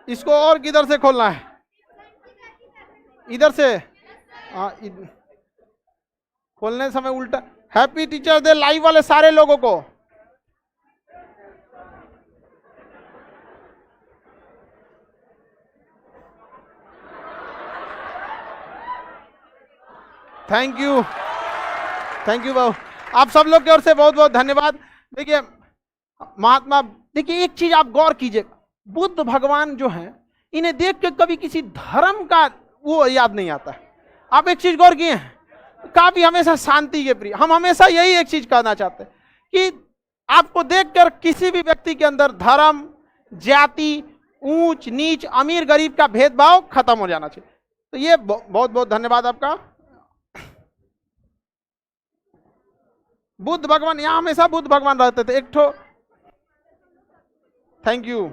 इसको और किधर से खोलना है? इधर से। हाँ, खोलने समय उल्टा। हैप्पी टीचर्स डे लाइव वाले सारे लोगों को। थैंक यू बाबू, आप सब लोग की ओर से बहुत बहुत धन्यवाद। देखिए महात्मा, देखिए एक चीज आप गौर कीजिए, बुद्ध भगवान जो हैं इन्हें देख के कभी किसी धर्म का वो याद नहीं आता है। आप एक चीज गौर किए हैं, काफी हमेशा शांति के प्रिय। हम हमेशा यही एक चीज कहना चाहते हैं कि आपको देखकर किसी भी व्यक्ति के अंदर धर्म, जाति, ऊंच नीच, अमीर गरीब का भेदभाव खत्म हो जाना चाहिए। तो ये बहुत बहुत धन्यवाद आपका। बुद्ध भगवान, यहाँ हमेशा बुद्ध भगवान रहते थे। एक ठो थैंक यू।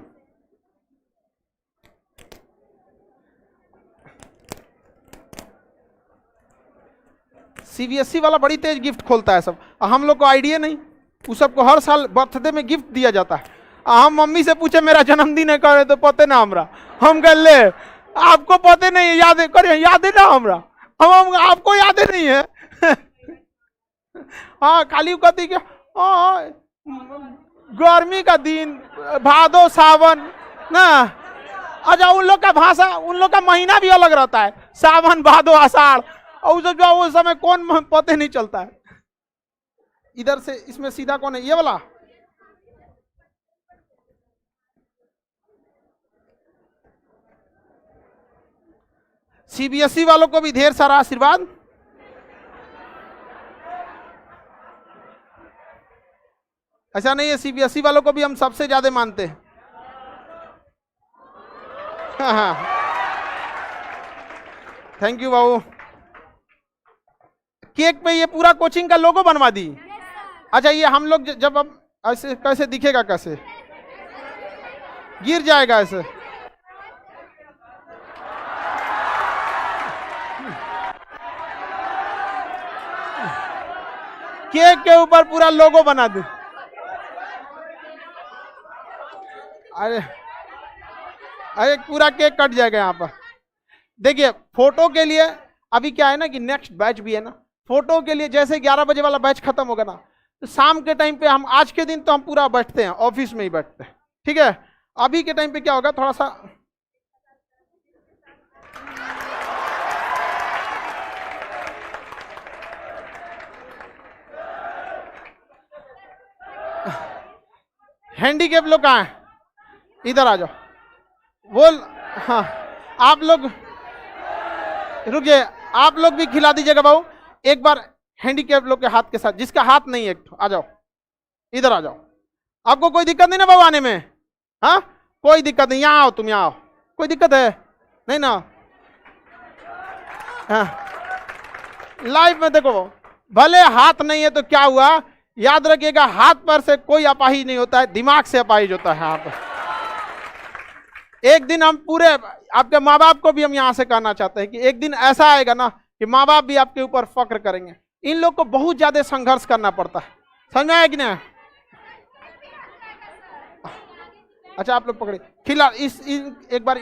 सीबीएसई वाला बड़ी तेज गिफ्ट खोलता है सब, हम लोग को आइडिया नहीं। उस सबको हर साल बर्थडे में गिफ्ट दिया जाता है। हम मम्मी से पूछे मेरा जन्मदिन है करे तो पते ना हमरा, हम कह ले आपको पते नहीं है, याद करे, याद है ना हमरा, हम आपको याद नहीं है। हाँ खाली कहती क्या, गर्मी का दिन, भादो सावन ना। अच्छा उन लोग का भाषा, उन लोग का महीना भी अलग रहता है, सावन भादो आषाढ़, और उस समय कौन पते नहीं चलता है। इधर से इसमें सीधा कौन है, ये वाला? सीबीएसई वालों को भी ढेर सारा आशीर्वाद। ऐसा नहीं है, सीबीएसई वालों को भी हम सबसे ज्यादा मानते हैं। हाँ थैंक यू बाबू। केक पे ये पूरा कोचिंग का लोगो बनवा दी। अच्छा ये हम लोग जब अब ऐसे कैसे दिखेगा, कैसे गिर जाएगा ऐसे? केक के ऊपर पूरा लोगो बना दे। अरे अरे पूरा केक कट जाएगा यहाँ पर। देखिए फोटो के लिए अभी क्या है ना कि नेक्स्ट बैच भी है ना, फोटो के लिए जैसे 11 बजे वाला बैच खत्म होगा ना, तो शाम के टाइम पे हम, आज के दिन तो हम पूरा बैठते हैं, ऑफिस में ही बैठते हैं, ठीक है। अभी के टाइम पे क्या होगा, थोड़ा सा हैंडीकैप लोग कहाँ हैं, इधर आ जाओ। बोल हाँ, आप लोग रुकिए, आप लोग भी खिला दीजिएगा बाबू एक बार हैंडीकैप लोग के हाथ के साथ, जिसका हाथ नहीं है, आ जाओ, इधर आ जाओ। आपको कोई दिक्कत नहीं ना बाबू आने में? हाँ कोई दिक्कत नहीं, यहाँ आओ, तुम यहाँ आओ, कोई दिक्कत है नहीं ना? हाँ लाइफ में देखो, भले हाथ नहीं है तो क्या हुआ, याद रखिएगा हाथ पर से कोई अपाहिज नहीं होता है, दिमाग से अपाहिज होता है। यहाँ पर एक दिन हम पूरे, आपके माँ बाप को भी हम यहाँ से कहना चाहते हैं कि एक दिन ऐसा आएगा ना कि माँ बाप भी आपके ऊपर फक्र करेंगे। इन लोग को बहुत ज्यादा संघर्ष करना पड़ता है, समझ में आया कि नहीं? अच्छा आप लोग पकड़े, खिला एक बार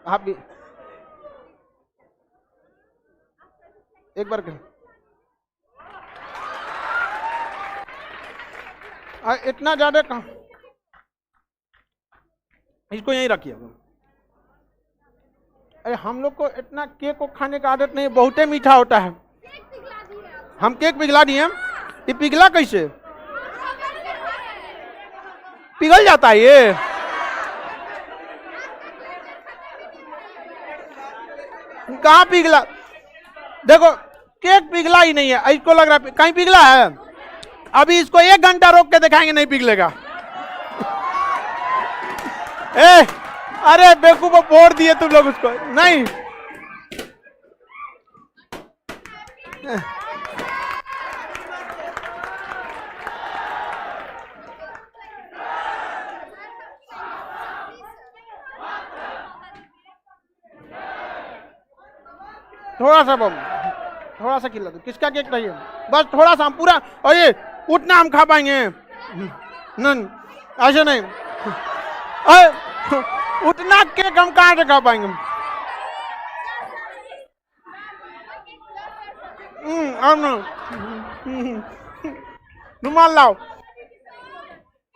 आप भी एक बार इतना ज्यादा कहाँ, इसको यहीं रखिए। अरे हम लोग को इतना केक को खाने का आदत नहीं, बहुत मीठा होता है। हम केक पिघला दिए, ये पिघला कैसे? पिघल जाता है ये? कहाँ पिघला? देखो केक पिघला ही नहीं है, इसको लग रहा है कहीं पिघला है। अभी इसको 1 घंटा रोक के दिखाएंगे, नहीं पिघलेगा। अरे बेवकूफ फोड़ दिए तुम लोग उसको, नहीं थोड़ा सा बाबू, थोड़ा सा खिला दो। किसका केक चाहिए? बस थोड़ा सा, हम पूरा। और ये उतना हम खा पाएंगे? नहीं, ऐसे नहीं। उतना केक हम कहाँ से खा पाएंगे? रुमाल लाओ।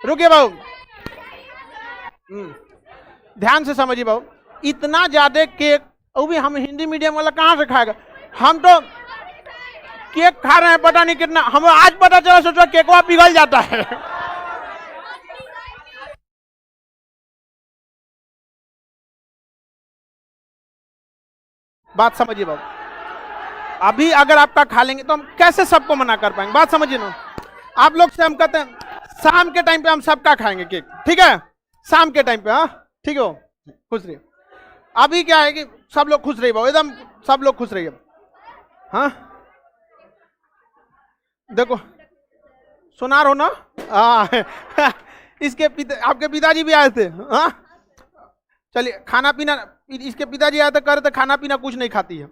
रुकिए बाबू, ध्यान से समझिए बाबू। इतना ज्यादा केक वो भी हम हिंदी मीडियम वाला कहाँ से खाएगा? हम तो केक खा रहे हैं पता नहीं कितना। हमें आज पता चला, सोचो केकवा पिघल जाता है। बात समझिए बाबू, अभी अगर आपका खा लेंगे तो हम कैसे सबको मना कर पाएंगे? बात समझिए ना। आप लोग से हम कहते हैं शाम के टाइम पे हम सबका खाएंगे केक, ठीक है? शाम के टाइम पे, हाँ ठीक है, खुश रहिए। अभी क्या है कि सब लोग खुश रहिए बाबू, एकदम सब लोग खुश रहिए। हाँ देखो, सुनार हो ना? इसके आपके पिताजी भी आए थे। हाँ चलिए, खाना पीना, इसके पिताजी आए थे, कह रहे थे खाना पीना कुछ नहीं खाती है।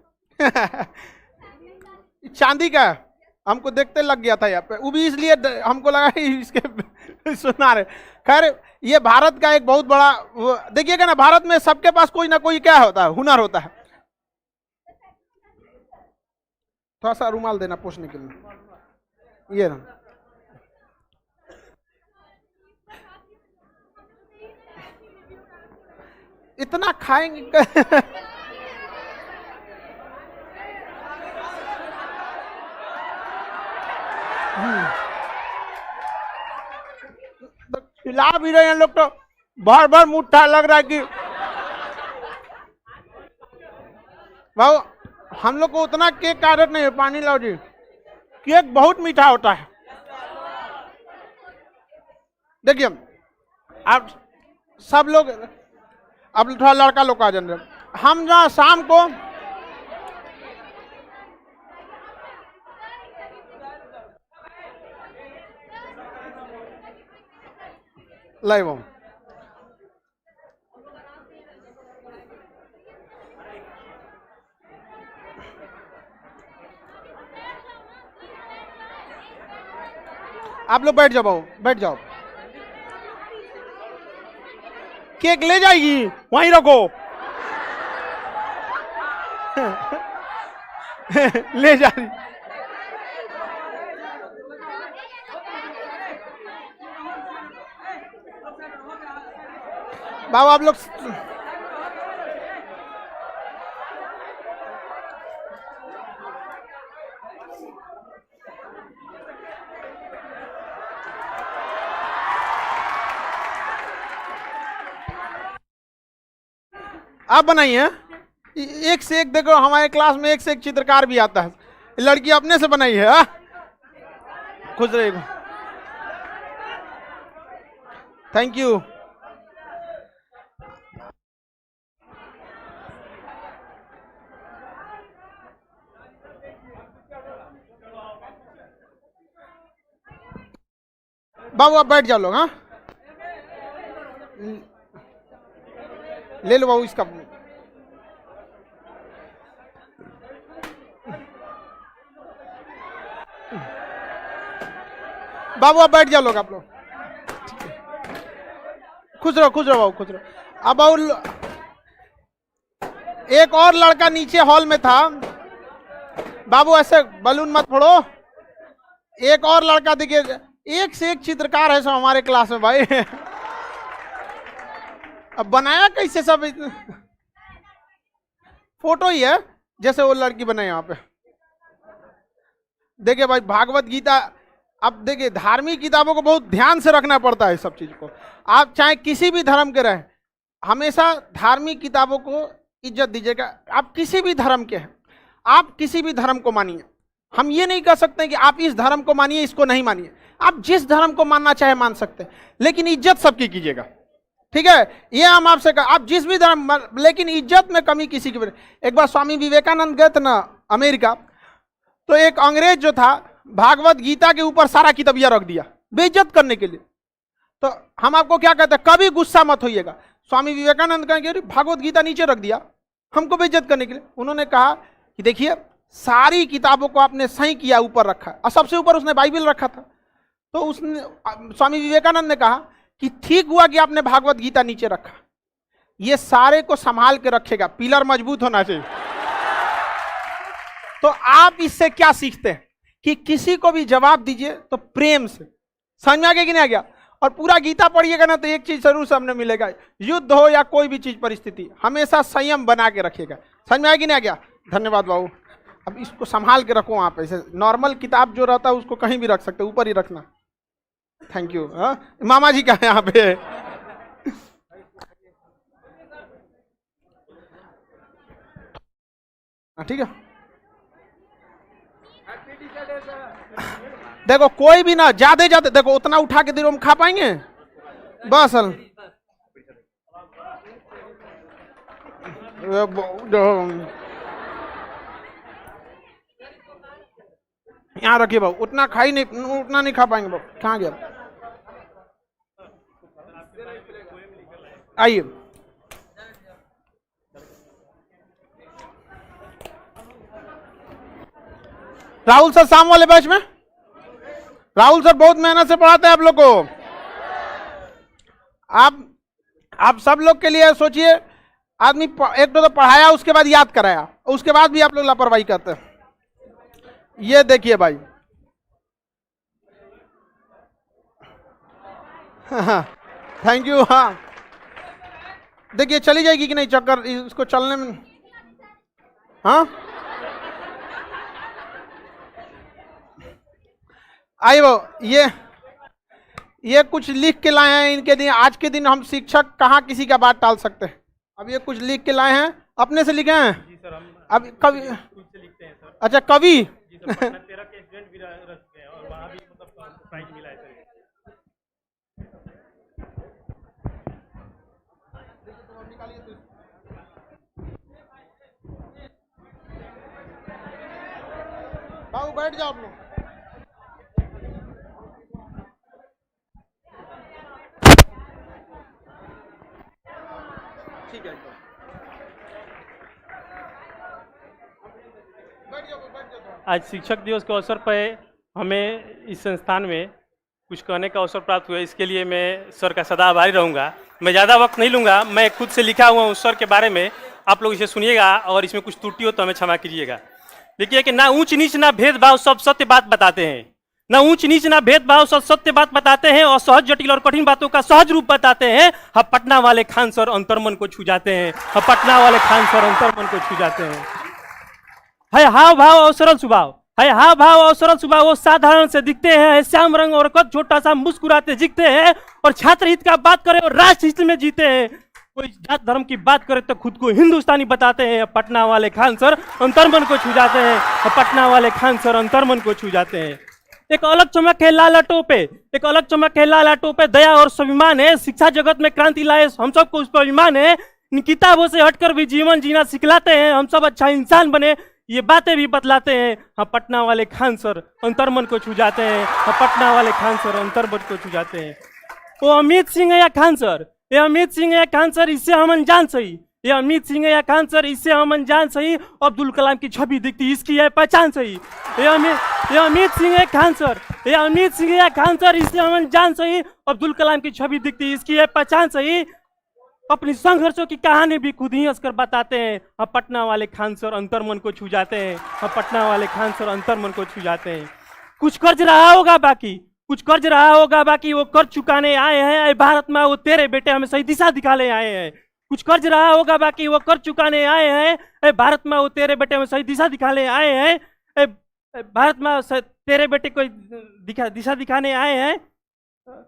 चांदी का है, हमको देखते लग गया था यहाँ पे, वो भी इसलिए हमको लगा इसके सुनार है। खैर ये भारत का एक बहुत बड़ा, देखिएगा ना, भारत में सबके पास कोई ना कोई क्या होता है, हुनर होता है। थोड़ा सा रुमाल देना पोंछने के लिए, ये ना। इतना खाएंगे तो खिला भी रहे हैं लोग, तो बार बार मुट्ठा लग रहा है कि बाबू हम लोग को उतना केक का आदत नहीं है। पानी लाओ जी, केक बहुत मीठा होता है। देखिए आप सब लोग, अब थोड़ा लड़का लोग आ जाए, हम जहाँ शाम को लाइव आप लोग बैठ जाओ बाबू, बैठ जाओ। केक ले जाएगी, वहीं रखो। ले जा रही। बाबू आप लोग आप बनाइए। एक से एक, देखो हमारे क्लास में एक से एक चित्रकार भी आता है। लड़की अपने से बनाई है। खुश रहेगा, थैंक यू। बाबू आप बैठ जाओ लोग। हाँ ले लो बाबू इसका। बाबू आप बैठ जाओ लोग, आप लोग खुश रहो, खुश रहो बाबू, खुश रहो। अब बाबू एक और लड़का नीचे हॉल में था। बाबू ऐसे बलून मत फोड़ो। एक और लड़का देखिए, एक से एक चित्रकार है सब हमारे क्लास में भाई। अब बनाया कैसे सब? फोटो ही है जैसे वो लड़की बनाई यहाँ पे। देखिए भाई भागवत गीता, अब देखिए धार्मिक किताबों को बहुत ध्यान से रखना पड़ता है सब चीज को। आप चाहे किसी भी धर्म के रहें, हमेशा धार्मिक किताबों को इज्जत दीजिएगा। आप किसी भी धर्म के हैं, आप किसी भी धर्म को मानिए। हम ये नहीं कह सकते कि आप इस धर्म को मानिए, इसको नहीं मानिए। आप जिस धर्म को मानना चाहे मान सकते हैं, लेकिन इज्जत सबकी कीजिएगा, ठीक है? ये हम आपसे कह, आप जिस भी धर्म, लेकिन इज्जत में कमी किसी की। एक बार स्वामी विवेकानंद गए थे ना अमेरिका, तो एक अंग्रेज जो था भागवत गीता के ऊपर सारा किताबिया रख दिया बेइज्जत करने के लिए। तो हम आपको क्या कहते हैं, कभी गुस्सा मत होइएगा। स्वामी विवेकानंद कहेंगे अरे भागवत गीता नीचे रख दिया हमको बेइज्जत करने के लिए। उन्होंने कहा कि देखिए सारी किताबों को आपने सही किया, ऊपर रखा, और सबसे ऊपर उसने बाइबल रखा था। तो उसने, स्वामी विवेकानंद ने कहा कि ठीक हुआ कि आपने भागवत गीता नीचे रखा, ये सारे को संभाल के रखेगा, पिलर मजबूत होना चाहिए। तो आप इससे क्या सीखते हैं कि किसी को भी जवाब दीजिए तो प्रेम से। समझ में आ गया कि नहीं आ गया? और पूरा गीता पढ़िएगा ना तो एक चीज जरूर सामने मिलेगा, युद्ध हो या कोई भी चीज परिस्थिति, हमेशा संयम बना के रखिएगा। समझ में आया कि नहीं आ गया? धन्यवाद बाबू। अब इसको संभाल के रखो आप, ऐसे नॉर्मल किताब जो रहता है उसको कहीं भी रख सकते, ऊपर ही रखना। Thank you. मामा जी का है यहाँ पे। ठीक है, देखो कोई भी ना ज्यादा ज्यादा, देखो उतना उठा के देर हम खा पाएंगे बस। यहाँ रखिए बाबू, उतना खाई नहीं, उतना नहीं खा पाएंगे बाबू। कहाँ गया? आइए। राहुल सर शाम वाले बैच में, राहुल सर बहुत मेहनत से पढ़ाते हैं आप लोग को। आप सब लोग के लिए सोचिए, आदमी एक तो पढ़ाया उसके बाद याद कराया, उसके बाद भी आप लोग लापरवाही करते हैं। ये देखिए भाई, थैंक यू। हाँ देखिए चली जाएगी कि नहीं चक्कर इसको चलने में? हाँ आइए वो, ये कुछ लिख के लाए हैं इनके दिन। आज के दिन हम शिक्षक कहाँ किसी का बात टाल सकते हैं। अब ये कुछ लिख के लाए हैं, अपने से लिखे हैं? जी सर, हम अब कवि से लिखते हैं सर। अच्छा कवि। जी सर, 13 के स्टूडेंट भी रह चुके हैं और वहाँ भी मतलब प्राइज मिला है सर। बाबू बैठ जाओ आप लोग। ठीक है, आज शिक्षक दिवस के अवसर पर हमें इस संस्थान में कुछ कहने का अवसर प्राप्त हुआ। इसके लिए मैं सर का सदा आभारी रहूँगा। मैं ज़्यादा वक्त नहीं लूँगा, मैं खुद से लिखा हुआ हूँ सर के बारे में, आप लोग इसे सुनिएगा और इसमें कुछ त्रुटि हो तो हमें क्षमा कीजिएगा। देखिए कि ना ऊंच नीच ना भेदभाव, सब सत्य बात बताते हैं। ना ऊंच नीच ना भेदभाव, सब सत्य बात बताते हैं और सहज जटिल और कठिन बातों का सहज रूप बताते हैं। हम पटना वाले खान सर अंतर्मन को छू जाते हैं। हम पटना वाले खान सर अंतर्मन को छू जाते हैं। है हाव भाव और सरल स्वभाव, है हाव भाव और सरल स्वभाव, वो साधारण से दिखते हैं, श्याम रंग और कद छोटा सा मुस्कुराते दिखते हैं और छात्र हित का बात करे और राष्ट्र हित में जीते हैं। कोई जात धर्म की बात करे तो खुद को हिंदुस्तानी बताते हैं। पटना वाले खान सर अंतर्मन को छू जाते हैं। पटना वाले खान सर अंतर्मन को छू जाते हैं। एक अलग चमक है लालाटों पे, एक अलग चमक है लालाटों पे, दया और स्वाभिमान है। शिक्षा जगत में क्रांति लाए, हम सबको उस पर अभिमान है। इन किताबों से हटकर भी जीवन जीना सिखलाते हैं, हम सब अच्छा इंसान बने, ये बातें भी बतलाते हैं। हम पटना वाले खान सर अंतर्मन को छू जाते हैं। हम पटना वाले खान सर अंतर्मन को छू जाते हैं। वो अमित सिंह है या खान सर, ये अमित सिंह है या खान सर, इससे हम अनजान सही। ये अमित सिंह है या खान सर, इससे हम अनजान सही। अब्दुल कलाम की छवि दिखती, इसकी है पहचान सही। ये अमित सिंह है खान सर, ये अमित सिंह है या खान सर, इससे हम अनजान सही। अब्दुल कलाम की छवि दिखती, इसकी है पहचान सही। अपनी संघर्षों की कहानी भी खुद ही हंसकर बताते हैं। अब पटना वाले खान सर अंतर्मन को छू जाते हैं। अब पटना वाले खान सर अंतर्मन को छू जाते हैं। कुछ कर्ज रहा होगा बाकी, कुछ कर्ज रहा होगा बाकी, वो कर्ज चुकाने आए हैं। भारत में वो तेरे बेटे हमें सही दिशा दिखाने आए हैं। कुछ कर्ज रहा होगा बाकी, वो कर्ज चुकाने आए हैं। भारत में वो तेरे बेटे हमें सही दिशा दिखाने आए हैं। भारत में तेरे बेटे को दिशा दिखाने आए हैं।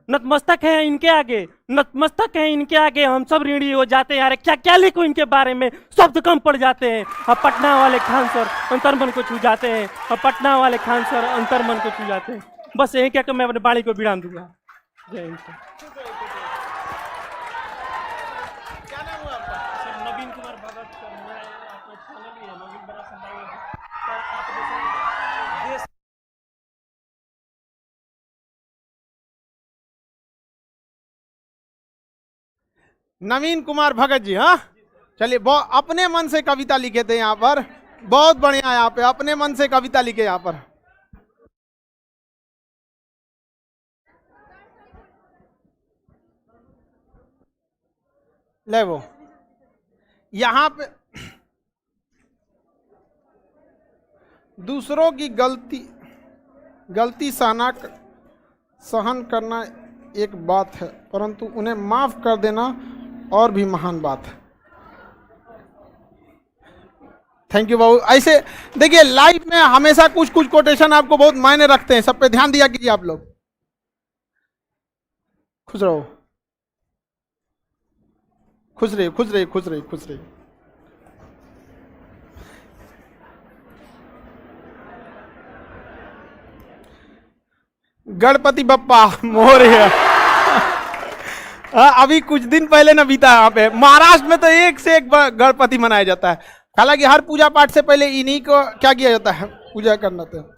नतमस्तक है इनके आगे, नतमस्तक है इनके आगे, हम सब ऋणी हो जाते हैं। यार क्या क्या लिखो इनके बारे में, शब्द कम पड़ जाते हैं। अब पटना वाले खान सर अंतर्मन को छू जाते हैं। अब पटना वाले खान सर अंतर्मन को छू जाते हैं। बस यही कहकर मैं अपने बाणी को विराम दूंगा। जय हिंद सर। नवीन कुमार भगत सर, मेरा चैनल ही है नवीन बड़ा संभाग। नवीन कुमार भगत जी। हाँ चलिए, अपने मन से कविता लिखे थे यहाँ पर, बहुत बढ़िया। यहाँ पे अपने मन से कविता लिखे यहाँ पर। ले वो यहाँ पे दूसरों की गलती सहन करना एक बात है, परंतु उन्हें माफ कर देना और भी महान बात है। थैंक यू बाबू। ऐसे देखिए, लाइफ में हमेशा कुछ कुछ कोटेशन आपको बहुत मायने रखते हैं, सब पे ध्यान दिया कीजिए आप लोग। खुश रहो, खुश रहिए, खुश रहिए, खुश रहिए, खुश रहिए। गणपति बप्पा मोरया। अभी कुछ दिन पहले ना बीता यहाँ पे, महाराष्ट्र में तो एक से एक गणपति मनाया जाता है। हालांकि हर पूजा पाठ से पहले इन्हीं को क्या किया जाता है, पूजा करना था।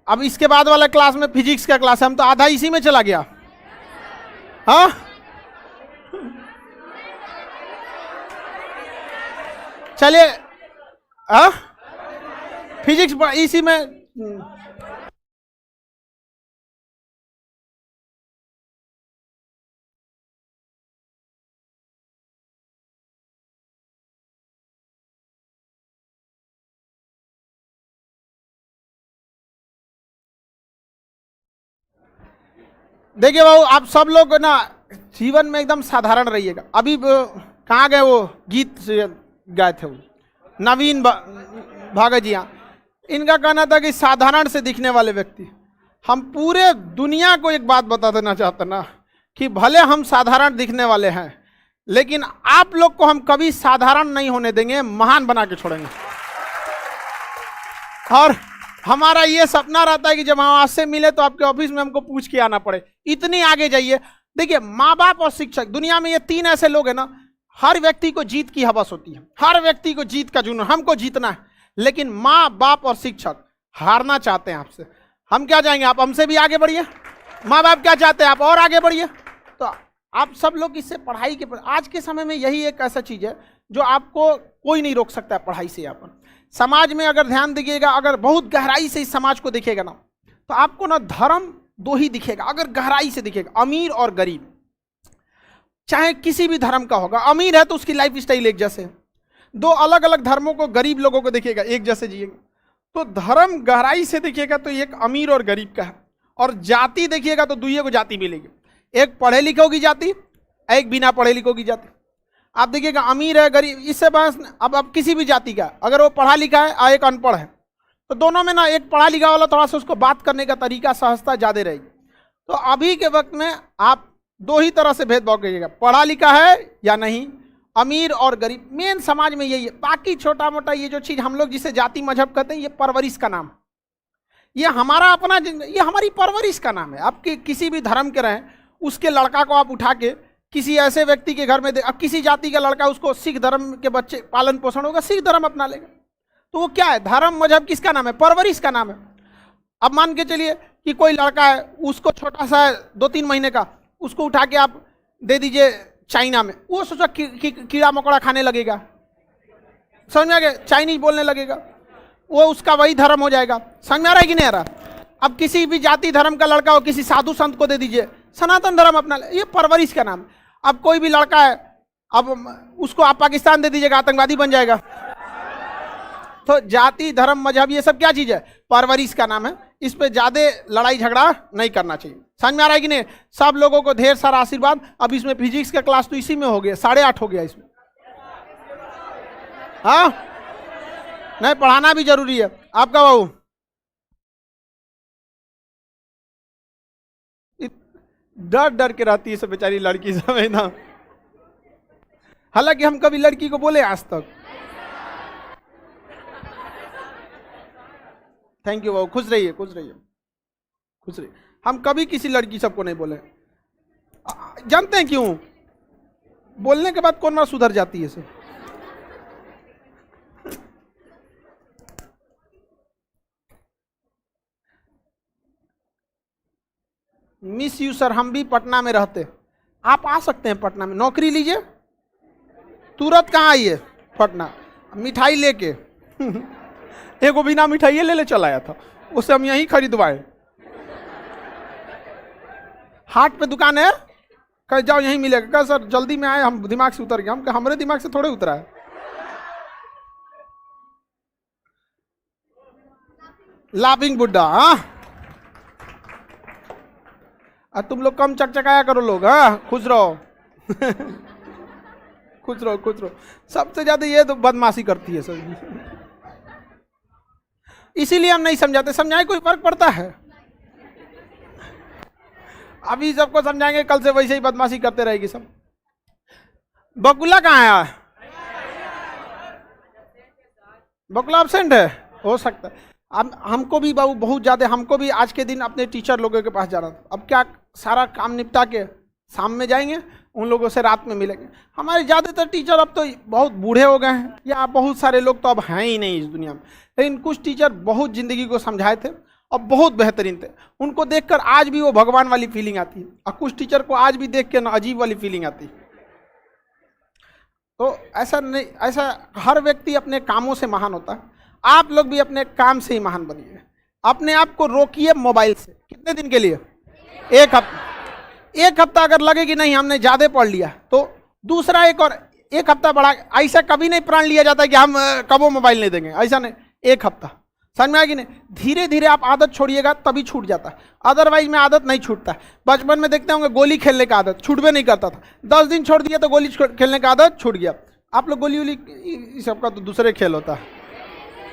अब इसके बाद वाला क्लास में फिजिक्स का क्लास है, हम तो आधा इसी में चला गया। हाँ चलिए, हाँ फिजिक्स इसी में। देखिए बाबू, आप सब लोग ना जीवन में एकदम साधारण रहिएगा। अभी कहाँ गए वो गीत गाए थे वो नवीन भगत जी, इनका कहना था कि साधारण से दिखने वाले व्यक्ति। हम पूरे दुनिया को एक बात बता देना चाहते ना कि भले हम साधारण दिखने वाले हैं, लेकिन आप लोग को हम कभी साधारण नहीं होने देंगे, महान बना के छोड़ेंगे। और हमारा ये सपना रहता है कि जब हम आपसे मिले तो आपके ऑफिस में हमको पूछ के आना पड़े, इतनी आगे जाइए। देखिए, माँ बाप और शिक्षक, दुनिया में ये तीन ऐसे लोग हैं ना, हर व्यक्ति को जीत की हवस होती है, हर व्यक्ति को जीत का जुनून, हमको जीतना है। लेकिन माँ बाप और शिक्षक हारना चाहते हैं आपसे। हम क्या चाहेंगे, आप हमसे भी आगे बढ़िए। माँ बाप क्या चाहते हैं, आप और आगे बढ़िए। तो आप सब लोग इससे पढ़ाई के, आज के समय में यही एक ऐसा चीज है जो आपको कोई नहीं रोक सकता है पढ़ाई से। अपन समाज में अगर ध्यान दीजिएगा, अगर बहुत गहराई से इस समाज को देखेगा ना, तो आपको ना धर्म दो ही दिखेगा, अगर गहराई से दिखेगा, अमीर और गरीब। चाहे किसी भी धर्म का होगा, अमीर है तो उसकी लाइफ स्टाइल एक जैसे है, दो अलग अलग धर्मों को गरीब लोगों को देखिएगा एक जैसे जिएगा। तो धर्म गहराई से देखिएगा तो एक अमीर और गरीब का है, और जाति देखिएगा तो दुइये को जाति मिलेगी, एक पढ़े लिखों की जाति, एक बिना पढ़े लिखों की जाति। आप देखिएगा अमीर है गरीब, इससे बस अब किसी भी जाति का, अगर वो पढ़ा लिखा है और एक अनपढ़ है, तो दोनों में ना एक पढ़ा लिखा वाला थोड़ा सा उसको बात करने का तरीका, सहजता ज़्यादा रहेगी। तो अभी के वक्त में आप दो ही तरह से भेदभाव करिएगा, पढ़ा लिखा है या नहीं, अमीर और गरीब। मेन समाज में यही है। बाकी छोटा मोटा ये जो चीज़ हम लोग जिसे जाति मजहब कहते हैं, ये परवरिश का नाम, ये हमारा अपना, ये हमारी परवरिश का नाम है। आप किसी भी धर्म के रहें, उसके लड़का को आप उठा के किसी ऐसे व्यक्ति के घर में दे, अब किसी जाति का लड़का, उसको सिख धर्म के बच्चे पालन पोषण होगा, सिख धर्म अपना लेगा, तो वो क्या है, धर्म मजहब किसका नाम है, परवरिश का नाम है। अब मान के चलिए कि कोई लड़का है, उसको छोटा सा 2-3 महीने का, उसको उठा के आप दे दीजिए चाइना में, वो सोचा कीड़ा मकोड़ा खाने लगेगा, समझ में आ गया, चाइनीज बोलने लगेगा, वो उसका वही धर्म हो जाएगा। समझ में आ रहा है कि नहीं आ रहा। अब किसी भी जाति धर्म का लड़का हो, किसी साधु संत को दे दीजिए, सनातन धर्म अपना, ये परवरिश का नाम। अब कोई भी लड़का है, अब उसको आप पाकिस्तान दे दीजिएगा, आतंकवादी बन जाएगा। तो जाति धर्म मजहब ये सब क्या चीज है, परवरिश का नाम है। इस पे ज्यादा लड़ाई झगड़ा नहीं करना चाहिए। समझ में आ रहा है कि नहीं। सब लोगों को ढेर सारा आशीर्वाद। अब इसमें फिजिक्स का क्लास तो इसी में हो गया, 8:30 हो गया इसमें। हाँ नहीं, पढ़ाना भी जरूरी है आपका बाबू। डर डर के रहती है सब बेचारी लड़की सब है ना। हालांकि हम कभी लड़की को बोले आज तक। थैंक यू बाबू, खुश रहिए खुश रहिए खुश रहिए। हम कभी किसी लड़की सबको नहीं बोले। जानते हैं क्यों? बोलने के बाद कौन बार सुधर जाती है सब। मिस यू सर, हम भी पटना में रहते, आप आ सकते हैं पटना में, नौकरी लीजिए। तुरंत कहाँ आइए पटना, मिठाई लेके एगो बिना मिठाई ले चला आया था, उसे हम यहीं खरीदवाए। हाट पे दुकान है, कह जाओ यहीं मिलेगा। कहा सर जल्दी में आए, हम दिमाग से उतर गया। हम कहा हमारे दिमाग से थोड़े उतरा है। लाफिंग बुड्ढा। हाँ, तुम लोग कम चकचकाया करो लोग। हाँ, खुश रहो खुश रहो खुश रहो। सबसे ज्यादा ये तो बदमाशी करती है सर, इसीलिए हम नहीं समझाते। समझाए कोई फर्क पड़ता है? अभी सबको समझाएंगे, कल से वैसे ही बदमाशी करते रहेगी सब। बकुला कहाँ है? बकुला एब्सेंट है, हो सकता है। अब हमको भी बाबू बहुत ज्यादा, हमको भी आज के दिन अपने टीचर लोगों के पास जाना था। अब क्या, सारा काम निपटा के शाम में जाएंगे, उन लोगों से रात में मिलेंगे। हमारे ज़्यादातर टीचर अब तो बहुत बूढ़े हो गए हैं, या बहुत सारे लोग तो अब हैं ही नहीं इस दुनिया में। लेकिन कुछ टीचर बहुत ज़िंदगी को समझाए थे और बहुत बेहतरीन थे। उनको देखकर आज भी वो भगवान वाली फीलिंग आती है, और कुछ टीचर को आज भी देख के ना अजीब वाली फीलिंग आती है। तो ऐसा नहीं, ऐसा हर व्यक्ति अपने कामों से महान होता है। आप लोग भी अपने काम से ही महान बनिए। अपने आप को रोकिए मोबाइल से। कितने दिन के लिए? एक हफ्ता अगर लगे कि नहीं हमने ज़्यादा पढ़ लिया, तो दूसरा एक हफ्ता बढ़ा। ऐसा कभी नहीं प्रण लिया जाता कि हम कबो मोबाइल नहीं देंगे, ऐसा नहीं। एक हफ्ता, समझ में आएगी नहीं? धीरे धीरे आप आदत छोड़िएगा तभी छूट जाता है, अदरवाइज में आदत नहीं छूटता। बचपन में देखते होंगे गोली खेलने का आदत छूटवे नहीं करता था, 10 दिन छोड़ दिया तो गोली खेलने का आदत छूट गया। आप लोग गोली वोली इस सबका तो दूसरे खेल होता है।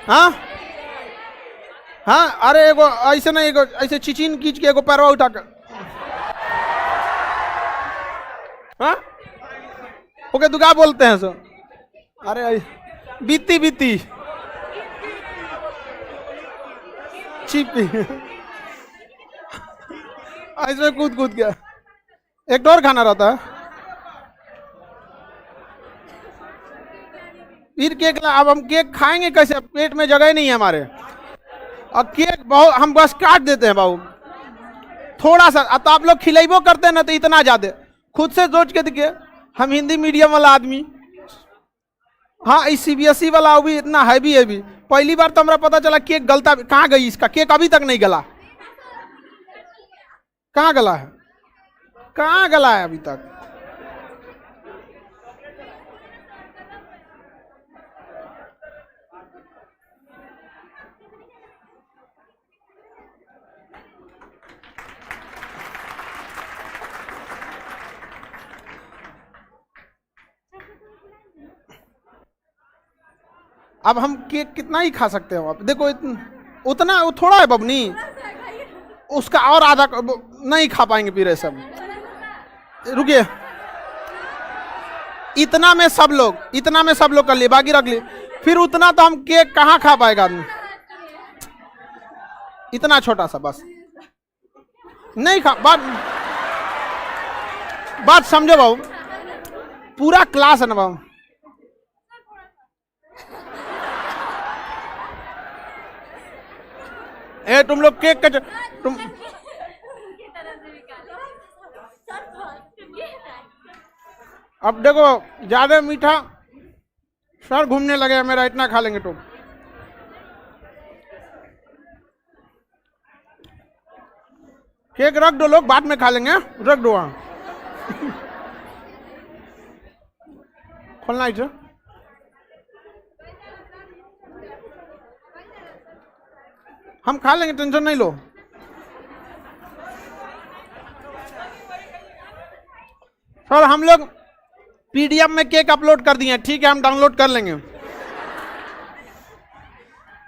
हाँ हाँ, अरे एगो ऐसे नहीं, एगो ऐसे चिचिन खींच के एगो पैरवा उठा कर, हाँ ओके दुका बोलते हैं सो। अरे बीती बीती छिपी ऐसे कूद कूद गया। एक और खाना रहता है, फिर केक। अब हम केक खाएंगे कैसे? पेट में जगह नहीं है हमारे, और केक बहुत हम बस काट देते हैं बाबू थोड़ा सा। तो आप लोग खिलाइबो करते हैं ना, तो इतना ज्यादा खुद से सोच के देखिए। हम हिंदी मीडियम वाला आदमी, हाँ इस CBSE वाला वो भी इतना हैवी हैवी। पहली बार तो हमारा पता चला केक गलता। कहाँ गई इसका केक? अभी तक नहीं गला। कहाँ गला है? कहाँ गला है अभी तक? अब हम केक कितना ही खा सकते हो आप? देखो उतना वो थोड़ा है बबनी, उसका और आधा नहीं खा पाएंगे फिर सब। रुकिए, इतना में सब लोग कर लिए, बाकी रख लिए। फिर उतना तो हम केक कहाँ खा पाएगा आदमी? इतना छोटा सा बस नहीं खा। बात समझो बाबू, पूरा क्लास है ना बाबू। ए तुम लोग केक का तुम अब देखो ज्यादा मीठा सर घूमने लगे मेरा, इतना खा लेंगे तुम। केक रख दो, लोग बाद में खा लेंगे, रख दो वहां। खोलना इसे। हम खा लेंगे, टेंशन नहीं लो। सर हम लोग PDF में केक अपलोड कर दिए, ठीक है हम डाउनलोड कर लेंगे।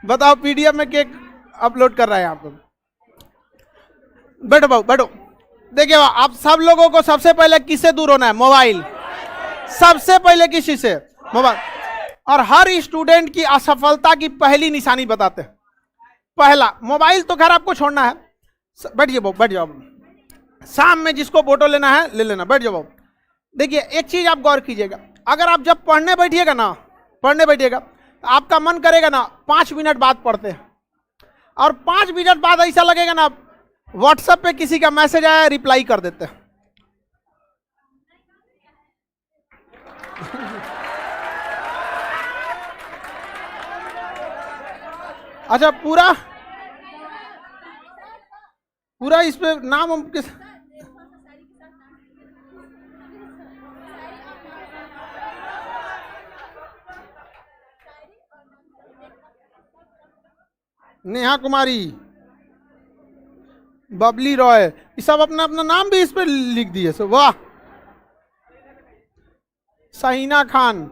बताओ PDF में केक अपलोड कर रहा है आप लोग। बैठो बाबू बैठो, देखिए आप सब लोगों को सबसे पहले किससे दूर होना है? मोबाइल। सबसे पहले किसी से? मोबाइल। और हर स्टूडेंट की असफलता की पहली निशानी बताते हैं, पहला मोबाइल। तो खैर आपको छोड़ना है, बैठिए बाबू, बैठ जाओ। शाम में जिसको फोटो लेना है ले लेना, बैठ जाओ बाबू। देखिए एक चीज आप गौर कीजिएगा, अगर आप जब पढ़ने बैठिएगा ना, पढ़ने बैठिएगा तो आपका मन करेगा ना 5 मिनट बाद पढ़ते हैं, और 5 मिनट बाद ऐसा लगेगा ना व्हाट्सएप पे किसी का मैसेज आया रिप्लाई कर देते हैं। अच्छा पूरा पूरा इस पे नाम हम किस नेहा कुमारी, बबली रॉय, ये सब अपना अपना नाम भी इस पे लिख दिए। सो वाह। सहीना खान,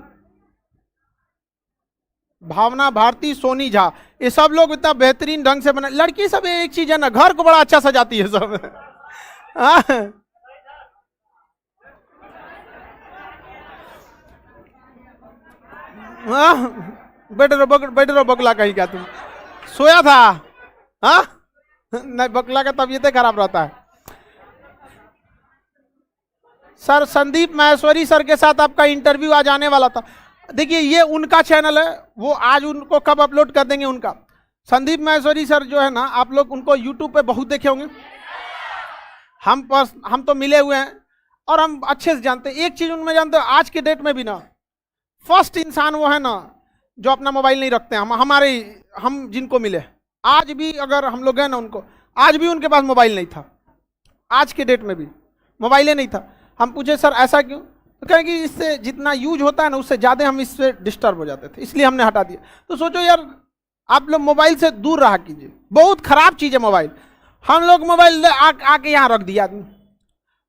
भावना भारती, सोनी झा, ये सब लोग इतना बेहतरीन ढंग से बना। लड़की सब एक चीज है ना, घर को बड़ा अच्छा सजाती है सब। बैठ रहो बगला कहीं क्या तुम सोया था? हाँ नहीं, बगला का तबीयत खराब रहता है। सर संदीप माहेश्वरी सर के साथ आपका इंटरव्यू आज आने वाला था। देखिए ये उनका चैनल है, वो आज उनको कब अपलोड कर देंगे उनका। संदीप माहेश्वरी सर जो है ना, आप लोग उनको यूट्यूब पे बहुत देखे होंगे। हम तो मिले हुए हैं और हम अच्छे से जानते हैं। एक चीज उनमें जानते हैं, आज के डेट में भी ना फर्स्ट इंसान वो है ना जो अपना मोबाइल नहीं रखते हैं। हम जिनको मिले आज भी, अगर हम लोग गए ना उनको, आज भी उनके पास मोबाइल नहीं था। आज के डेट में भी मोबाइल नहीं था। हम पूछे सर ऐसा क्यों, तो कहें कि इससे जितना यूज होता है ना उससे ज़्यादा हम इससे डिस्टर्ब हो जाते थे, इसलिए हमने हटा दिया। तो सोचो यार, आप लोग मोबाइल से दूर रहा कीजिए, बहुत खराब चीज़ है मोबाइल। हम लोग मोबाइल आके यहाँ रख दिया आदमी,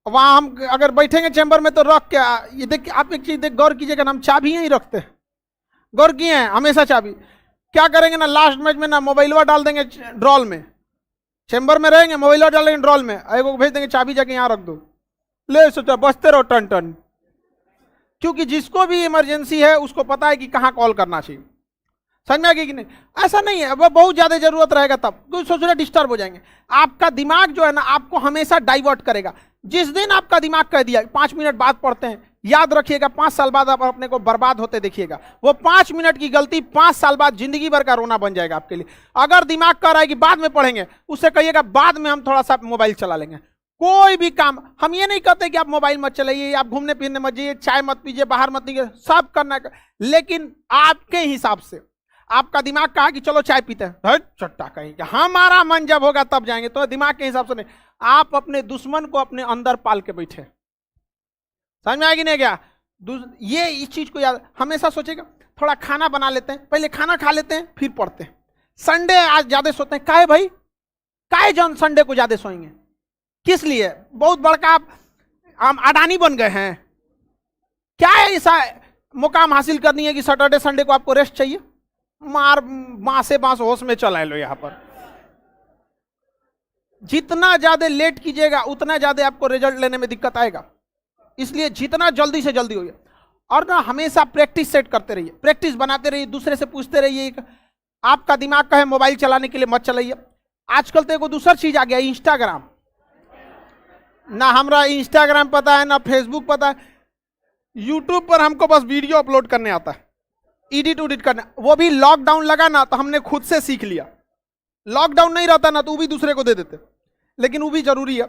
वहाँ हम अगर बैठेंगे चैम्बर में तो रख के ये देख, आप एक चीज़ देख गौर कीजिएगा ना, हम चाबी यहीं रखते हैं, गौर किए हैं हमेशा चाबी। क्या करेंगे ना, लास्ट मैच में ना मोबाइलवा डाल देंगे ड्रॉल में, चैम्बर में रहेंगे मोबाइलवा डाल देंगे ड्रॉल में, एगो भेज देंगे चाबी जाके यहाँ रख दो, ले सोचो बचते रहो टन टन। क्योंकि जिसको भी इमरजेंसी है उसको पता है कि कहाँ कॉल करना चाहिए। समझ में आ गई कि नहीं? ऐसा नहीं है, वो बहुत ज़्यादा जरूरत रहेगा तब क्योंकि सोच रहे डिस्टर्ब हो जाएंगे। आपका दिमाग जो है ना आपको हमेशा डाइवर्ट करेगा। जिस दिन आपका दिमाग कह दिया 5 मिनट बाद पढ़ते हैं, याद रखिएगा 5 साल बाद आप अपने को बर्बाद होते देखिएगा। वो 5 मिनट की गलती 5 साल बाद जिंदगी भर का रोना बन जाएगा आपके लिए। अगर दिमाग कह रहा है कि बाद में पढ़ेंगे, उससे कहिएगा बाद में हम थोड़ा सा मोबाइल चला लेंगे। कोई भी काम, हम ये नहीं कहते कि आप मोबाइल मत चलाइए, आप घूमने फिरने मत जाइए, चाय मत पीजिए, बाहर मत निकलिए, सब करना लेकिन आपके हिसाब से। आपका दिमाग कहा कि चलो चाय पीते हैं, चट्टा कहीं का, हमारा मन जब होगा तब जाएंगे, तो दिमाग के हिसाब से नहीं। आप अपने दुश्मन को अपने अंदर पाल के बैठे। समझ में आएगी नहीं क्या? ये इस चीज को याद हमेशा सोचेगा। थोड़ा खाना बना लेते हैं, पहले खाना खा लेते हैं फिर पढ़ते हैं। संडे आज ज्यादा सोते हैं, काहे भाई, काहे जन संडे को ज्यादा सोएंगे, किस लिए? बहुत बड़का आप अडानी बन गए हैं क्या? ऐसा मुकाम हासिल करनी है कि सैटरडे संडे को आपको रेस्ट चाहिए? मार बांसे बांस होश में चला लो। यहां पर जितना ज्यादा लेट कीजिएगा उतना ज्यादा आपको रिजल्ट लेने में दिक्कत आएगा। इसलिए जितना जल्दी से जल्दी होइए, और ना हमेशा प्रैक्टिस सेट करते रहिए, प्रैक्टिस बनाते रहिए, दूसरे से पूछते रहिए। आपका दिमाग कहे मोबाइल चलाने के लिए मत चलाइए। आजकल तो एगो दूसरा चीज आ गया, इंस्टाग्राम। ना हमरा इंस्टाग्राम पता है ना फेसबुक पता है। यूट्यूब पर हमको बस वीडियो अपलोड करने आता है, एडिट उडिट करना। वो भी लॉकडाउन लगा ना तो हमने खुद से सीख लिया। लॉकडाउन नहीं रहता ना तो वो भी दूसरे को दे देते, लेकिन वो भी जरूरी है।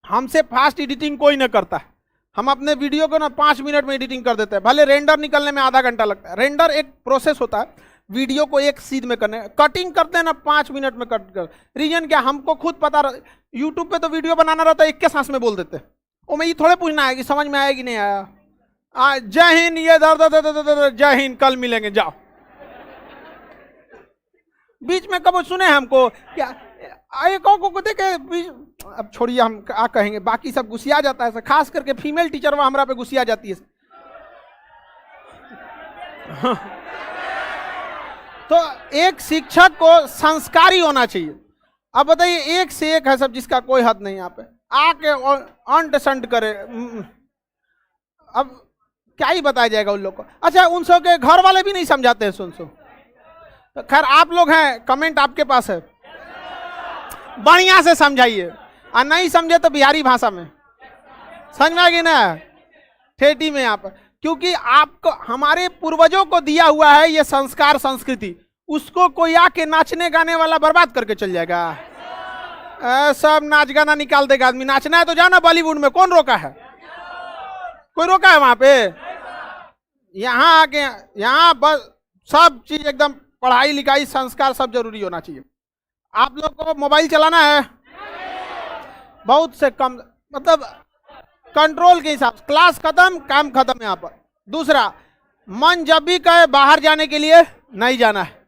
हमसे फास्ट एडिटिंग कोई ना करता है। हम अपने वीडियो को ना 5 मिनट में एडिटिंग कर देते हैं, भले रेंडर निकलने में आधा घंटा लगता है। रेंडर एक प्रोसेस होता है वीडियो को एक सीध में करने, कटिंग करते हैं ना 5 मिनट में कट कर। रीजन क्या, हमको खुद पता। यूट्यूब पे तो वीडियो बनाना रहता है, एक के सांस में बोल देते हैं। वो मैं ये थोड़े पूछना है कि समझ में आया कि नहीं आया। जय हिंद, ये दर्द, जय हिंद, कल मिलेंगे, जाओ। बीच में कब सुने हमको क्या को देखे। अब छोड़िए, हम क्या कहेंगे, बाकी सब गुस्सिया जाता है, खास करके फीमेल टीचर वह हमरा पे गुस्सिया जाती है। तो एक शिक्षक को संस्कारी होना चाहिए। अब बताइए, एक से एक है सब, जिसका कोई हद नहीं यहाँ पे। आके अंट संट करे। अब क्या ही बताया जाएगा उन लोग को। अच्छा, उन सब के घर वाले भी नहीं समझाते हैं। सुन तो खैर आप लोग हैं, कमेंट आपके पास है, बढ़िया से समझाइए, और नहीं समझे तो बिहारी भाषा में समझ में आएगी ना, ठेठी में आप, क्योंकि आपको हमारे पूर्वजों को दिया हुआ है ये संस्कार संस्कृति, उसको कोई आके नाचने गाने वाला बर्बाद करके चल जाएगा। सब नाच गाना निकाल देगा आदमी। नाचना है तो जाना बॉलीवुड में, कौन रोका है? कोई रोका है वहां पे? यहाँ आके यहाँ बस सब चीज एकदम पढ़ाई लिखाई संस्कार सब जरूरी होना चाहिए। आप लोग को मोबाइल चलाना है बहुत से कम, मतलब कंट्रोल के हिसाब से। क्लास खत्म, काम खत्म यहाँ पर। दूसरा, मन जब भी कहे बाहर जाने के लिए नहीं जाना है,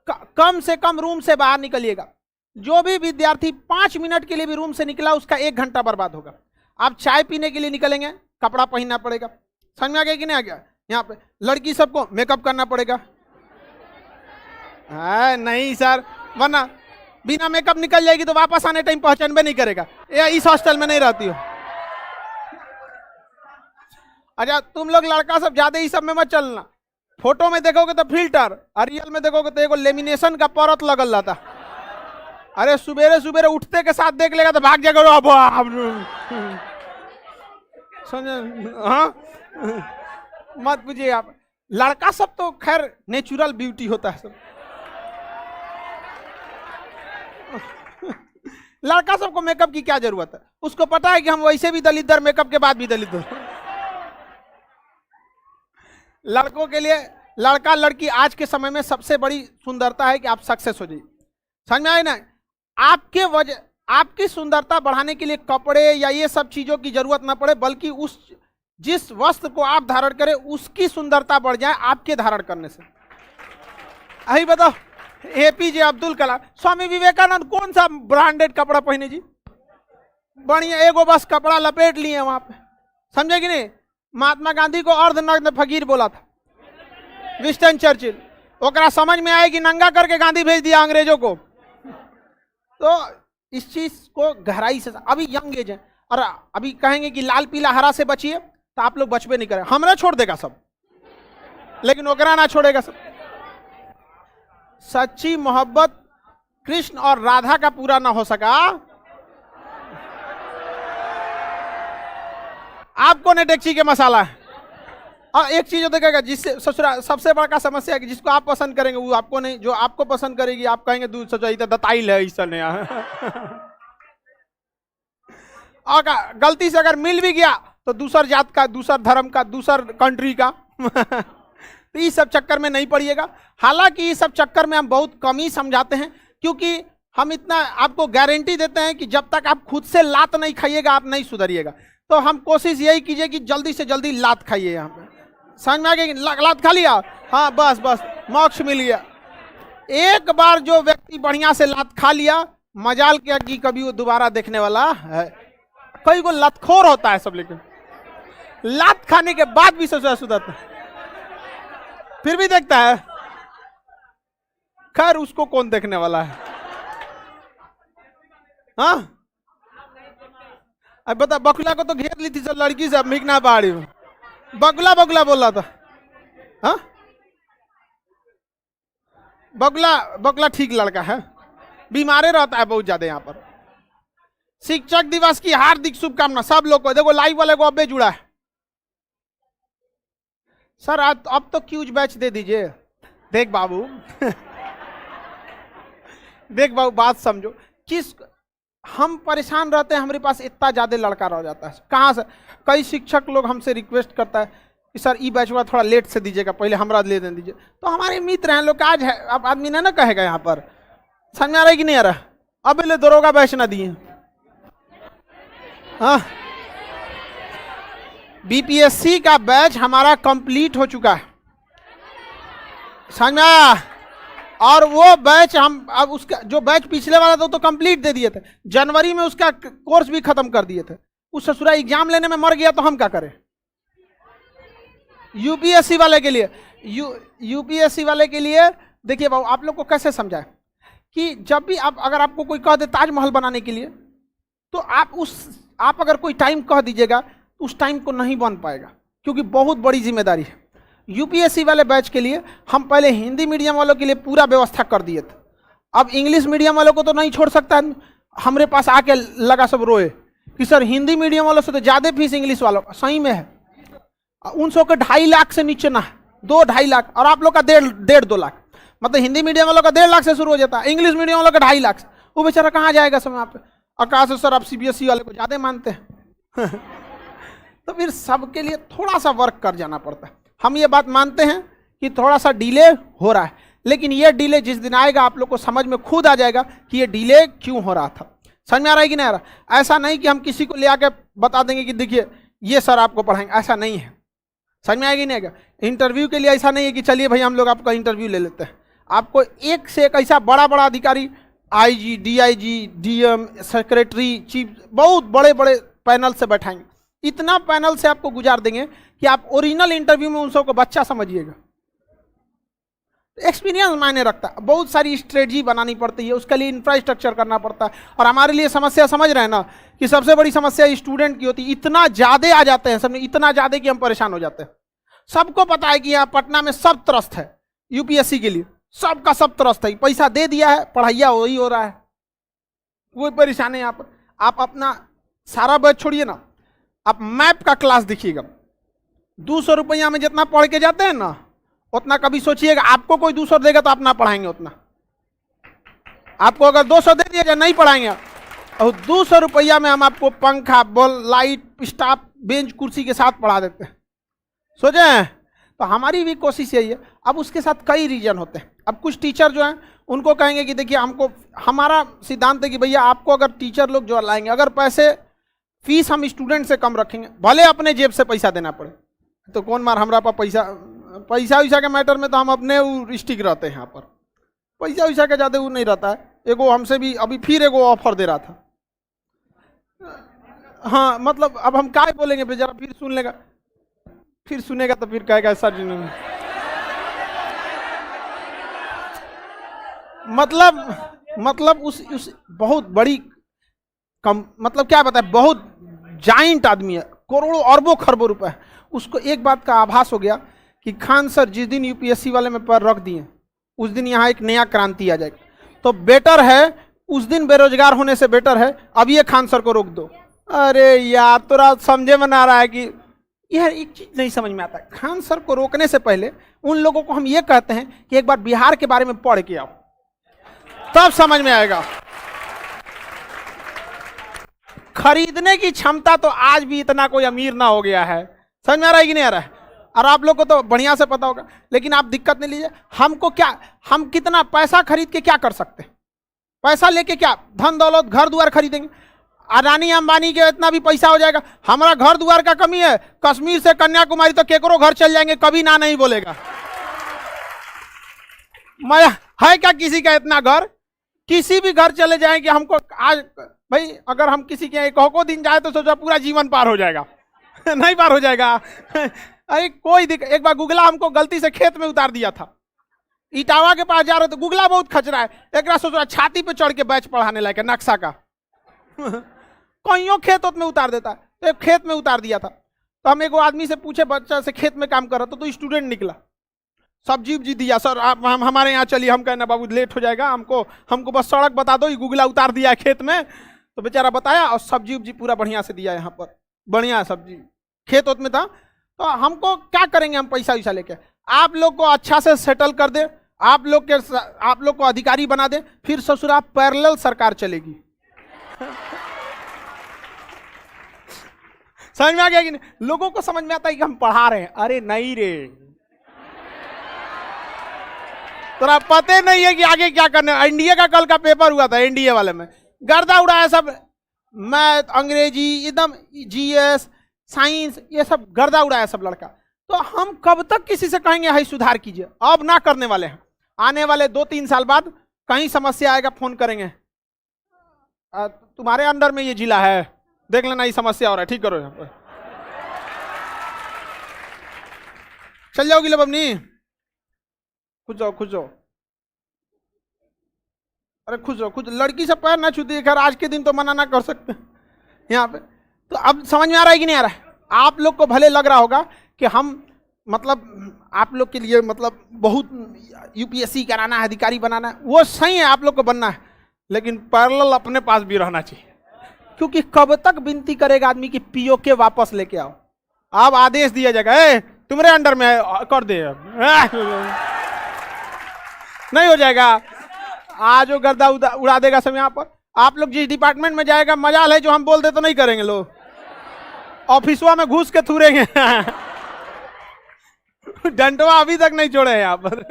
कम से कम रूम से बाहर निकलिएगा। जो भी विद्यार्थी 5 मिनट के लिए भी रूम से निकला उसका 1 घंटा बर्बाद होगा। आप चाय पीने के लिए निकलेंगे, कपड़ा पहनना पड़ेगा। समझ में आ गया कि नहीं आ गया? यहाँ पे लड़की सबको मेकअप करना पड़ेगा। नहीं सर, वरना बिना मेकअप निकल जाएगी तो वापस आने टाइम पहचान भी नहीं करेगा। इस हॉस्टल में नहीं रहती हो। अच्छा, तुम लोग लड़का सब ज्यादा ही सब में मत चलना। फोटो में देखोगे तो फिल्टर, और रियल में देखोगे तो एगो लेमिनेशन का परत लगल रहता। अरे सुबेरे सुबेरे उठते के साथ देख लेगा तो भाग जाएगा। हाँ, मत पूछिए आप। लड़का सब तो खैर नेचुरल ब्यूटी होता है सब। लड़का सबको मेकअप की क्या जरूरत है? उसको पता है कि हम वैसे भी दलित दर, मेकअप के बाद भी दलित दर। लड़कों के लिए लड़का लड़की आज के समय में सबसे बड़ी सुंदरता है कि आप सक्सेस हो जाइए। समझ में आए ना? आपके वजह, आपकी सुंदरता बढ़ाने के लिए कपड़े या ये सब चीजों की जरूरत ना पड़े, बल्कि उस जिस वस्त्र को आप धारण करें उसकी सुंदरता बढ़ जाए आपके धारण करने से। अही बताओ, एपीजे अब्दुल कलाम, स्वामी विवेकानंद कौन सा ब्रांडेड कपड़ा पहने जी? बढ़िया एगो बस कपड़ा लपेट लिए वहां पे। समझे कि नहीं? महात्मा गांधी को अर्धनग्न फकीर बोला था विंस्टन चर्चिल। ओकरा समझ में आए कि नंगा करके गांधी भेज दिया अंग्रेजों को। तो इस चीज को गहराई से, अभी यंग एज है और अभी कहेंगे कि लाल पीला हरा से बचिए, तो आप लोग बचबे नहीं करें। हमरा छोड़ देगा सब, लेकिन ओकरा ना छोड़ेगा सब। सच्ची मोहब्बत कृष्ण और राधा का पूरा ना हो सका, आपको ने डेक्ची के मसाला है। और एक चीज देखेगा, जिससे ससुरा सबसे बड़ा समस्या है कि जिसको आप पसंद करेंगे वो आपको नहीं, जो आपको पसंद करेगी आप कहेंगे दूध सचाई तो दताइल है ईसा ने। और गलती से अगर मिल भी गया तो दूसर जात का, दूसर धर्म का, दूसर कंट्री का। तो इस सब चक्कर में नहीं पड़िएगा। हालांकि इस सब चक्कर में हम बहुत कम ही समझाते हैं, क्योंकि हम इतना आपको गारंटी देते हैं कि जब तक आप खुद से लात नहीं खाइएगा आप नहीं सुधरिएगा। तो हम कोशिश यही कीजिए कि जल्दी से जल्दी लात खाइए। यहाँ पे समझ में आ गया? लात खा लिया, हाँ बस बस मोक्ष मिल गया। एक बार जो व्यक्ति बढ़िया से लात खा लिया, मजाल क्या कि कभी वो दोबारा देखने वाला है। कई को लतखोर होता है सब, लेकिन लात खाने के बाद भी सोचा सुधरता है, फिर भी देखता है। खैर उसको कौन देखने वाला है? हाँ, अब बता, बकुला को तो घेर ली थी सब लड़की से, मिकना बाड़ी में बगुला बगुला बोल रहा था। हाँ, बगुला बगुला ठीक लड़का है, बीमारे रहता है बहुत ज्यादा। यहाँ पर शिक्षक दिवस की हार्दिक शुभकामना सब लोग को। देखो लाइव वाले को अबे जुड़ा है सर, अब तो क्यूज बैच दे दीजिए। देख बाबू देख बाबू, बात समझो। किस हम परेशान रहते हैं, हमारे पास इतना ज्यादा लड़का रह जाता है। कहाँ से? कई शिक्षक लोग हमसे रिक्वेस्ट करता है कि सर ई बैच वाला थोड़ा लेट से दीजिएगा, पहले हमरा ले दे दीजिए। तो हमारे मित्र हैं लोग, आज है अब आदमी ने ना कहेगा यहाँ पर। समझ में आ रहा है कि नहीं आ रहा? अब ले दरोगा बैच ना दिए। हाँ, बीपीएससी का बैच हमारा कंप्लीट हो चुका है, समझ में आया? और वो बैच हम अब उसका जो बैच पिछले वाला था वो तो कंप्लीट दे दिए थे। जनवरी में उसका कोर्स भी खत्म कर दिए थे। उस ससुरा एग्जाम लेने में मर गया तो हम क्या करें? यूपीएससी वाले के लिए यूपीएससी वाले के लिए देखिए बाबू, आप लोग को कैसे समझाए कि जब भी आप, अगर आपको कोई कह दे ताजमहल बनाने के लिए, तो आप अगर कोई टाइम कह दीजिएगा उस टाइम को नहीं बन पाएगा, क्योंकि बहुत बड़ी जिम्मेदारी है। यूपीएससी वाले बैच के लिए हम पहले हिंदी मीडियम वालों के लिए पूरा व्यवस्था कर दिए थे, अब इंग्लिश मीडियम वालों को तो नहीं छोड़ सकता है। हमारे पास आके लगा सब रोए कि सर हिंदी मीडियम वालों से तो ज़्यादा फीस इंग्लिश वालों का, सही में है। उन सौ के 2.5 लाख से नीचे ना है, 2-2.5 लाख, और आप लोग का 1.5-2 लाख, मतलब हिंदी मीडियम वालों का 1.5 लाख से शुरू हो जाता है, इंग्लिश मीडियम वालों का 2.5 लाख से। वो बेचारा कहाँ जाएगा समय पे? और कहा से सर आप सीबीएसई वाले को ज़्यादा मानते हैं तो फिर सबके लिए थोड़ा सा वर्क कर जाना पड़ता है। हम ये बात मानते हैं कि थोड़ा सा डिले हो रहा है, लेकिन ये डिले जिस दिन आएगा आप लोग को समझ में खुद आ जाएगा कि ये डिले क्यों हो रहा था। समझ में आ रहा है कि नहीं आ रहा? ऐसा नहीं कि हम किसी को ले आके बता देंगे कि देखिए ये सर आपको पढ़ाएंगे, ऐसा नहीं है। समझ में आएगी नहीं आएगा? इंटरव्यू के लिए ऐसा नहीं है कि चलिए भाई हम लोग आपका इंटरव्यू ले लेते हैं। आपको एक से एक ऐसा बड़ा बड़ा अधिकारी, IG, DIG, DM, secretary, chief, बहुत बड़े बड़े पैनल से बैठाएंगे। इतना पैनल से आपको गुजार देंगे कि आप ओरिजिनल इंटरव्यू में उन सबको बच्चा समझिएगा। एक्सपीरियंस मायने रखता है, बहुत सारी स्ट्रेटजी बनानी पड़ती है, उसके लिए इंफ्रास्ट्रक्चर करना पड़ता है। और हमारे लिए समस्या समझ रहे हैं ना कि सबसे बड़ी समस्या स्टूडेंट की होती है, इतना ज़्यादा आ जाते हैं सब, इतना ज़्यादा कि हम परेशान हो जाते हैं। सबको पता है कि यहाँ पटना में सब त्रस्त है, यूपीएससी के लिए सबका सब त्रस्त है, पैसा दे दिया है, पढ़ाइया वही हो रहा है, वही परेशान है यहाँ पर। आप अपना सारा बैच छोड़िए ना, आप मैप का क्लास देखिएगा, 200 रुपया में जितना पढ़ के जाते हैं ना उतना कभी सोचिएगा आपको कोई 200 देगा तो आप ना पढ़ाएंगे उतना। आपको अगर 200 दे दिया जाए नहीं पढ़ाएंगे, और 200 रुपया में हम आपको पंखा, बॉल, लाइट, स्टाफ, बेंच, कुर्सी के साथ पढ़ा देते हैं। सोचे? तो हमारी भी कोशिश यही है। अब उसके साथ कई रीजन होते हैं। अब कुछ टीचर जो हैं उनको कहेंगे कि देखिए हमको, हमारा सिद्धांत है कि भैया आपको अगर टीचर लोग जो लाएंगे, अगर पैसे फीस हम स्टूडेंट से कम रखेंगे, भले अपने जेब से पैसा देना पड़े, तो कौन मार हमारा पास पैसा वैसा के मैटर में तो हम अपने स्टिक रहते हैं। यहाँ पर पैसा वैसा का ज़्यादा वो नहीं रहता है। एगो हमसे भी अभी फिर एगो ऑफर दे रहा था, हाँ मतलब अब हम क्या बोलेंगे बेचारा, फिर सुन लेगा, फिर सुनेगा तो फिर कहेगा सर जी ने मतलब उस बहुत बड़ी कम, मतलब क्या बताए, बहुत जाइंट आदमी है, करोड़ों अरबों खरबों रुपए है। उसको एक बात का आभास हो गया कि खान सर जिस दिन यूपीएससी वाले में पैर रख दिए उस दिन यहाँ एक नया क्रांति आ जाएगा। तो बेटर है उस दिन बेरोजगार होने से बेटर है अब ये खान सर को रोक दो। अरे यार तोरा समझे में ना रहा है कि यह एक चीज नहीं समझ में आता है। खान सर को रोकने से पहले उन लोगों को हम ये कहते हैं कि एक बार बिहार के बारे में पढ़ के आओ, तब समझ में आएगा। खरीदने की क्षमता तो आज भी इतना कोई अमीर ना हो गया है। समझ में आ रहा है कि नहीं आ रहा है? और आप लोग को तो बढ़िया से पता होगा, लेकिन आप दिक्कत नहीं लीजिए। हमको क्या, हम कितना पैसा खरीद के क्या कर सकते हैं? पैसा लेके क्या धन दौलत घर द्वार खरीदेंगे? अडानी अंबानी के इतना भी पैसा हो जाएगा, हमारा घर द्वार का कमी है। कश्मीर से कन्याकुमारी तो केकरो घर चल जाएंगे, कभी ना नहीं बोलेगा। मैं है क्या किसी का इतना घर? किसी भी घर चले जाएंगे हमको आज भाई, अगर हम किसी के एक को दिन जाए तो सोचा पूरा जीवन पार हो जाएगा नहीं पार हो जाएगा अरे कोई दिक्कत। एक बार गुगला हमको गलती से खेत में उतार दिया था, इटावा के पास जा रहे तो गुगला बहुत खचरा है, एक सोच रहा छाती पे चढ़ के बैच पढ़ाने लायक नक्शा का कहीं खेत में उतार देता है, तो एक खेत में उतार दिया था। तो हम एक आदमी से पूछे, बच्चा से खेत में काम कर रहा था, तो स्टूडेंट निकला, सब्जी उब्जी दिया, सर आप हम हमारे यहाँ चलिए। हम कहना बाबू लेट हो जाएगा, हमको बस सड़क बता दो, गुगला उतार दिया खेत में। तो बेचारा बताया और सब्जी उब्जी पूरा बढ़िया से दिया, यहाँ पर बढ़िया सब्जी खेत में था। तो हमको क्या करेंगे हम पैसा वैसा लेके? आप लोग को अच्छा से सेटल कर दे, आप लोग को अधिकारी बना दे, फिर ससुरा पैरेलल सरकार चलेगी समझ में आ गया कि नहीं? लोगों को समझ में आता है कि हम पढ़ा रहे हैं, अरे नहीं रे, तोरा पता नहीं है कि आगे क्या करना है। एनडीए का कल का पेपर हुआ था, एनडीए वाले में गर्दा उड़ाया सब, मैथ, अंग्रेजी, एकदम जीएस, साइंस, ये सब गर्दा उड़ाया सब लड़का। तो हम कब तक किसी से कहेंगे हाई सुधार कीजिए? अब ना करने वाले हैं, आने वाले 2-3 साल बाद कहीं समस्या आएगा फोन करेंगे, तुम्हारे अंडर में ये जिला है, देख लेना ये समस्या हो रहा है, ठीक करो। यहाँ पर चल जाओगी लो बबनी, खुश जाओ खुश जाओ, अरे खुश जाओ खुश। लड़की से पैर ना छूती है, खैर आज के दिन तो मना ना कर सकते। यहाँ पे। तो अब समझ में आ रहा है कि नहीं आ रहा है? आप लोग को भले लग रहा होगा कि हम मतलब आप लोग के लिए मतलब बहुत यूपीएससी कराना है, अधिकारी बनाना है, वो सही है, आप लोग को बनना है, लेकिन पैरेलल अपने पास भी रहना चाहिए। क्योंकि कब तक विनती करेगा आदमी कि पीओके वापस लेके आओ? अब आदेश दिया जाएगा, ए तुम्हारे अंडर में कर दे, नहीं हो जाएगा। आज वो गर्दा उड़ा देगा सब यहाँ पर। आप लोग जिस डिपार्टमेंट में जाएगा, मजाल है जो हम बोल दे तो नहीं करेंगे लोग, ऑफिसवा में घुस के थूरेंगे। डंडवा अभी तक नहीं छोड़े हैं यहाँ पर।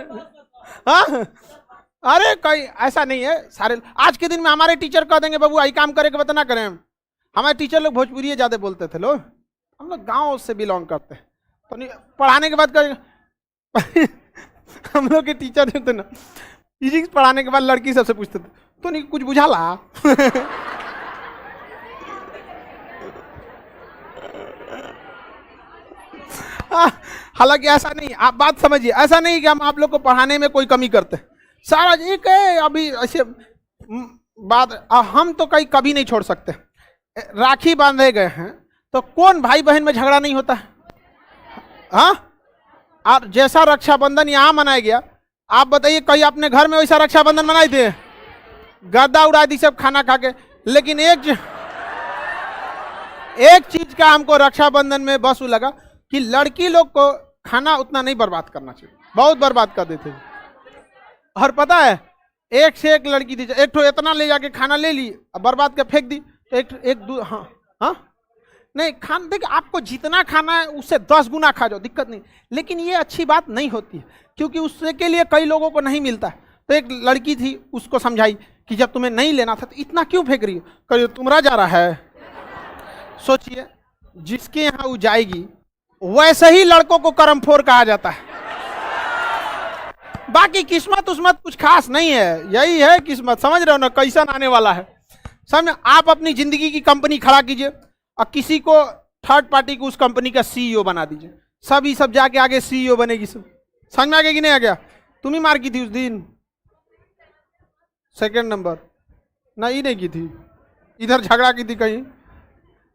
हाँ, अरे कोई ऐसा नहीं है। सारे आज के दिन में हमारे टीचर कह देंगे बाबू आई काम करे के बता ना करें। हमारे टीचर लोग भोजपुरी ज्यादा बोलते थे लोग, हम लोग गांव से बिलोंग करते हैं, तो नहीं पढ़ाने के बाद करेंगे। हम लोग के टीचर जो थे ना, फिजिक्स पढ़ाने के बाद लड़की सबसे पूछते थे तो नहीं कुछ बुझा ला। हालांकि ऐसा नहीं, आप बात समझिए, ऐसा नहीं कि हम आप लोग को पढ़ाने में कोई कमी करते हैं। सारा एक है अभी ऐसे बात, हम तो कहीं कभी नहीं छोड़ सकते। राखी बांधे गए हैं तो कौन भाई बहन में झगड़ा नहीं होता है? हाँ, और जैसा रक्षाबंधन यहाँ मनाया गया, आप बताइए कहीं अपने घर में वैसा रक्षाबंधन मनाए थे? गर्दा उड़ा दी सब खाना खा के। लेकिन एक चीज का हमको रक्षाबंधन में बस लगा कि लड़की लोग को खाना उतना नहीं बर्बाद करना चाहिए, बहुत बर्बाद कर देते हैं। और पता है एक से एक लड़की थी, एक तो इतना ले जाके खाना ले ली और बर्बाद कर फेंक दी, तो एक हाँ हाँ नहीं खान, देखिए आपको जितना खाना है उससे 10 गुना खा जाओ, दिक्कत नहीं। लेकिन ये अच्छी बात नहीं होती है, क्योंकि उससे के लिए कई लोगों को नहीं मिलता है। तो एक लड़की थी, उसको समझाई कि जब तुम्हें नहीं लेना था तो इतना क्यों फेंक रही हो? कहिए तुम्हारा जा रहा है। सोचिए, जिसके यहाँ वो जाएगी वैसे ही लड़कों को कर्मफोर कहा जाता है। बाकी किस्मत उस्मत कुछ खास नहीं है, यही है किस्मत, समझ रहे हो ना कैसा आने वाला है। समझ, आप अपनी जिंदगी की कंपनी खड़ा कीजिए और किसी को थर्ड पार्टी को उस कंपनी का सीईओ बना दीजिए, सब जाके आगे सीईओ बनेगी सब। समझ में आ गया कि नहीं आ गया? तुम ही मार की थी उस दिन सेकंड नंबर, नहीं की थी, इधर झगड़ा की थी कहीं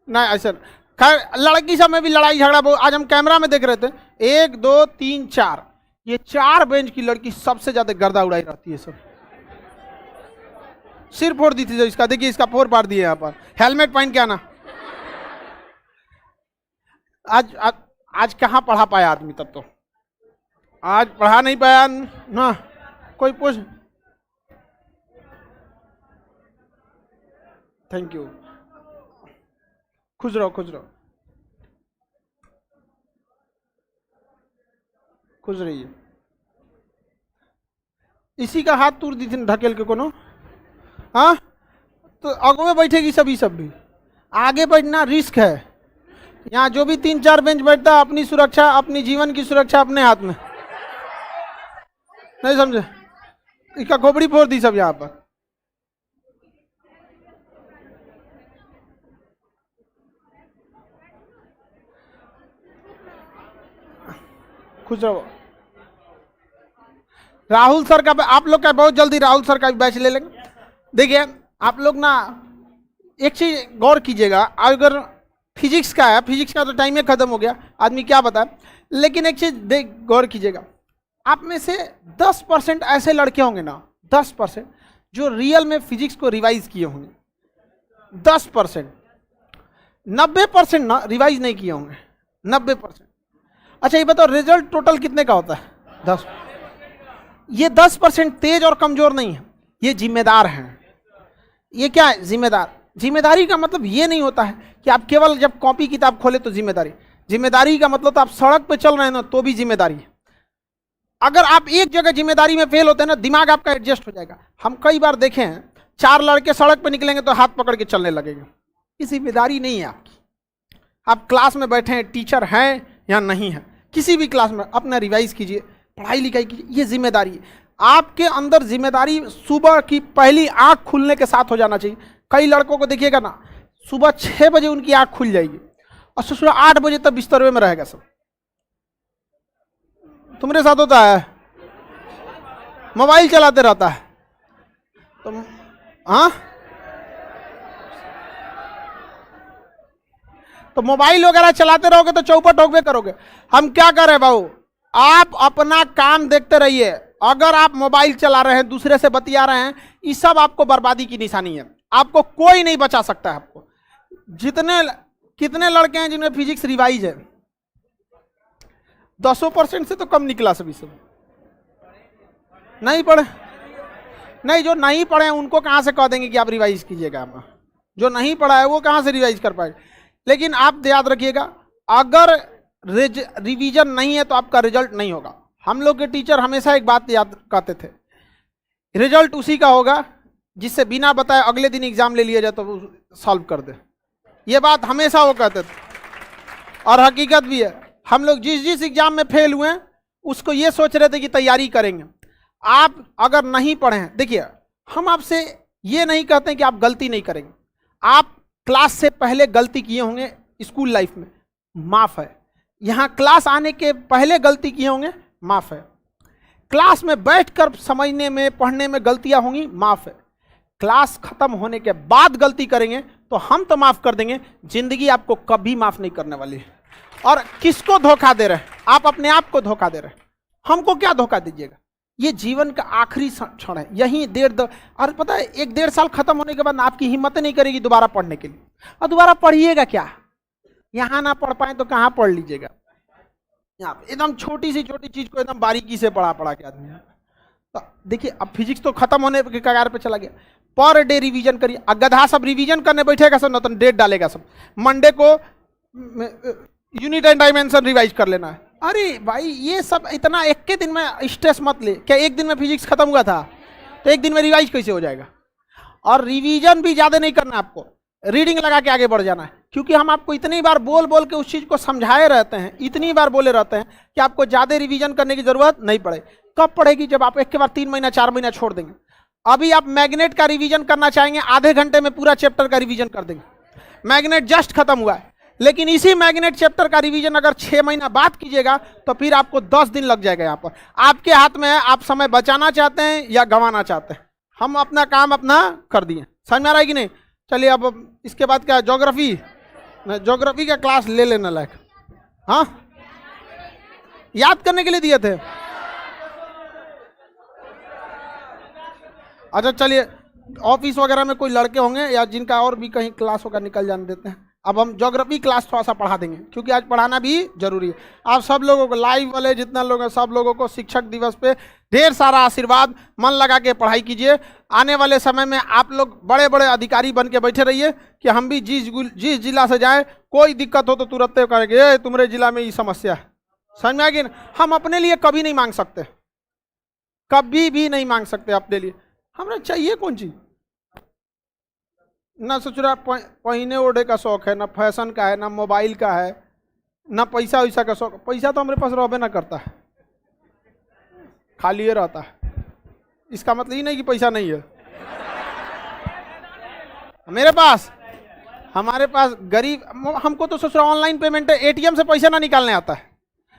नहीं ऐसा। खैर लड़की सब में भी लड़ाई झगड़ा बहुत। आज हम कैमरा में देख रहे थे, 1 2 3 4, ये 4 बेंच की लड़की सबसे ज्यादा गर्दा उड़ाई रहती है। सब सिर फोड़ दी थी जो इसका, देखिए इसका फोड़ पाड़ दिए यहाँ पर। हेलमेट पहन के आना। आज कहाँ पढ़ा पाया आदमी? तब तो आज पढ़ा नहीं पाया ना कोई पूछ। थैंक यू, खुश रहो खुश रहो, खुश रहिए। इसी का हाथ तोड़ दी थी ढकेल के कोनो। हाँ, तो आगे में बैठेगी सभी, सब भी आगे बैठना रिस्क है। यहाँ जो भी 3 4 बेंच बैठता है, अपनी सुरक्षा, अपनी जीवन की सुरक्षा अपने हाथ में। नहीं समझे? इसका खोपड़ी फोड़ दी सब यहाँ पर। खुश रहो। राहुल सर का आप लोग का बहुत जल्दी राहुल सर का भी बैच ले लेंगे। देखिए आप लोग ना एक चीज गौर कीजिएगा, अगर फिजिक्स का है, फिजिक्स का तो टाइम ही खत्म हो गया, आदमी क्या बताए, लेकिन एक चीज देख गौर कीजिएगा, आप में से 10% ऐसे लड़के होंगे ना, 10% जो रियल में फिजिक्स को रिवाइज किए होंगे। 10%, 90% ना रिवाइज नहीं किए होंगे। 90%। अच्छा ये बताओ रिजल्ट टोटल कितने का होता है? 10। ये 10% तेज और कमजोर नहीं है, ये जिम्मेदार हैं। ये क्या है? जिम्मेदार। जिम्मेदारी का मतलब ये नहीं होता है कि आप केवल जब कॉपी किताब खोले तो जिम्मेदारी। जिम्मेदारी का मतलब तो आप सड़क पे चल रहे हैं ना तो भी जिम्मेदारी है। अगर आप एक जगह जिम्मेदारी में फेल होते हैं ना, दिमाग आपका एडजस्ट हो जाएगा। हम कई बार देखे हैं, 4 लड़के सड़क पे निकलेंगे तो हाथ पकड़ के चलने लगेंगे। ये जिम्मेदारी नहीं है आपकी। आप क्लास में बैठे हैं, टीचर हैं या नहीं है, किसी भी क्लास में अपना रिवाइज कीजिए, पढ़ाई लिखाई कीजिए, ये जिम्मेदारी है। आपके अंदर जिम्मेदारी सुबह की पहली आंख खुलने के साथ हो जाना चाहिए। कई लड़कों को देखिएगा ना, सुबह 6 बजे उनकी आंख खुल जाएगी और सुबह 8 बजे तक बिस्तर में रहेगा सब। तुम्हारे साथ होता है? मोबाइल चलाते रहता है तो हाँ तो मोबाइल वगैरह चलाते रहोगे तो चौपट होगे करोगे। हम क्या करें बाबू, आप अपना काम देखते रहिए। अगर आप मोबाइल चला रहे हैं, दूसरे से बतिया रहे हैं, ये सब आपको बर्बादी की निशानी है। आपको कोई नहीं बचा सकता है। आपको कितने लड़के हैं जिनमें फिजिक्स रिवाइज है? 10% से तो कम निकला सभी सब। नहीं पढ़े, नहीं, जो नहीं पढ़े हैं उनको कहां से कह देंगे कि आप रिवाइज कीजिएगा? आप जो नहीं पढ़ा है वो कहां से रिवाइज कर पाएगा? लेकिन आप याद रखिएगा, अगर रिवीजन नहीं है तो आपका रिजल्ट नहीं होगा। हम लोग के टीचर हमेशा एक बात याद करते थे, रिजल्ट उसी का होगा जिससे बिना बताए अगले दिन एग्जाम ले लिया जाए तो वो सॉल्व कर दे। ये बात हमेशा वो कहते थे और हकीकत भी है। हम लोग जिस जिस एग्जाम में फेल हुए हैं उसको ये सोच रहे थे कि तैयारी करेंगे। आप अगर नहीं पढ़े हैं, देखिए हम आपसे ये नहीं कहते कि आप गलती नहीं करेंगे। आप क्लास से पहले गलती किए होंगे स्कूल लाइफ में, माफ है। यहाँ क्लास आने के पहले गलती किए होंगे, माफ है। क्लास में बैठकर समझने में, पढ़ने में गलतियां होंगी, माफ है। क्लास खत्म होने के बाद गलती करेंगे तो हम तो माफ कर देंगे, जिंदगी आपको कभी माफ नहीं करने वाली है। और किसको धोखा दे रहे हैं? आप अपने आप को धोखा दे रहे हैं। हमको क्या धोखा दीजिएगा? ये जीवन का आखिरी क्षण है। यही और पता है 1-1.5 साल खत्म होने के बाद आपकी हिम्मत नहीं करेगी दोबारा पढ़ने के लिए। और दोबारा पढ़िएगा क्या? यहां ना पढ़ पाए तो कहां पढ़ लीजिएगा? यहाँ एकदम छोटी चीज को एकदम बारीकी से पढ़ा के आदमी। तो देखिए अब फिजिक्स तो खत्म होने के कगार पे चला गया। पर डे रिवीजन करिए। गधा सब रिवीजन करने बैठेगा सब, नतन डेट डालेगा सब। मंडे को यूनिट एंड डायमेंशन रिवाइज कर लेना है। अरे भाई ये सब इतना एक के दिन में स्ट्रेस मत ले। क्या एक दिन में फिजिक्स खत्म हुआ था तो एक दिन में रिवाइज कैसे हो जाएगा? और रिवीजन भी ज्यादा नहीं करना, आपको रीडिंग लगा के आगे बढ़ जाना है। क्योंकि हम आपको इतनी बार बोल के उस चीज को समझाए रहते हैं, इतनी बार बोले रहते हैं कि आपको ज्यादा रिवीजन करने की जरूरत नहीं पड़े। कब पड़ेगी? जब आप एक के बाद 3 महीना 4 महीना छोड़ देंगे। अभी आप मैग्नेट का रिवीजन करना चाहेंगे, आधे घंटे में पूरा चैप्टर का रिवीजन कर देंगे। मैग्नेट जस्ट खत्म हुआ है, लेकिन इसी मैग्नेट चैप्टर का रिवीजन अगर 6 महीना बाद कीजिएगा तो फिर आपको 10 दिन लग जाएगा। यहाँ पर आपके हाथ में है, आप समय बचाना चाहते हैं या गंवाना चाहते हैं। हम अपना काम अपना कर दिए। समझ में आ रहा है कि नहीं? चलिए अब इसके बाद क्या, ज्योग्राफी का क्लास ले लेना लायक। हाँ, याद करने के लिए दिए थे। अच्छा चलिए, ऑफिस वगैरह में कोई लड़के होंगे या जिनका और भी कहीं क्लास होगा, निकल जाने देते हैं। अब हम ज्योग्राफी क्लास थोड़ा सा पढ़ा देंगे क्योंकि आज पढ़ाना भी जरूरी है। आप सब लोगों को, लाइव वाले जितना लोग हैं, सब लोगों को शिक्षक दिवस पे ढेर सारा आशीर्वाद। मन लगा के पढ़ाई कीजिए। आने वाले समय में आप लोग बड़े बड़े अधिकारी बन के बैठे रहिए कि हम भी जिस जिला से जाएं, कोई दिक्कत हो तो तुरंत करेंगे तुम्हारे जिला में ये समस्या है। समझ में आ गई? हम अपने लिए कभी नहीं मांग सकते, कभी भी नहीं मांग सकते अपने लिए। हमें चाहिए कौन चीज? ना सोच रहा पहने ओढ़े का शौक है, ना फैशन का है, ना मोबाइल का है, ना पैसा वैसा का शौक। पैसा तो हमारे पास रहबे ना करता है, खाली ये रहता है। इसका मतलब ये नहीं कि पैसा नहीं है मेरे पास। हमारे पास गरीब, हमको तो सोच रहा ऑनलाइन पेमेंट है, एटीएम से पैसा ना निकालने आता है।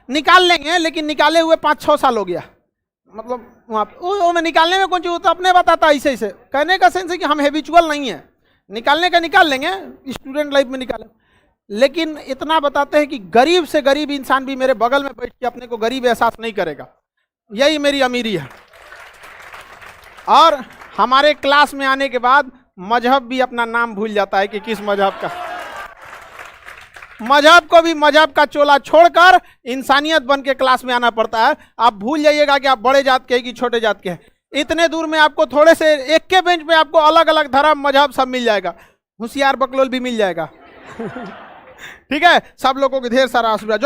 निकाल लेंगे, लेकिन निकाले हुए 5-6 साल हो गया। मतलब वहाँ में निकालने में कौन चीज होता, अपने बताता ऐसे ऐसे। कहने का सेंस है कि हम हैबिचुअल नहीं है। निकालने का निकाल लेंगे, स्टूडेंट लाइफ में निकालें, लेकिन इतना बताते हैं कि गरीब से गरीब इंसान भी मेरे बगल में बैठ के अपने को गरीब एहसास नहीं करेगा। यही मेरी अमीरी है। और हमारे क्लास में आने के बाद मजहब भी अपना नाम भूल जाता है कि किस मजहब का। मजहब को भी मजहब का चोला छोड़कर इंसानियत बन के क्लास में आना पड़ता है। आप भूल जाइएगा कि आप बड़े जात के हैं कि छोटे जात के हैं। इतने दूर में आपको थोड़े से एक के बेंच पे आपको अलग अलग धर्म मजहब सब मिल जाएगा। होशियार बकलोल भी मिल जाएगा ठीक है। सब लोगों को ढेर सारा आशीर्वाद।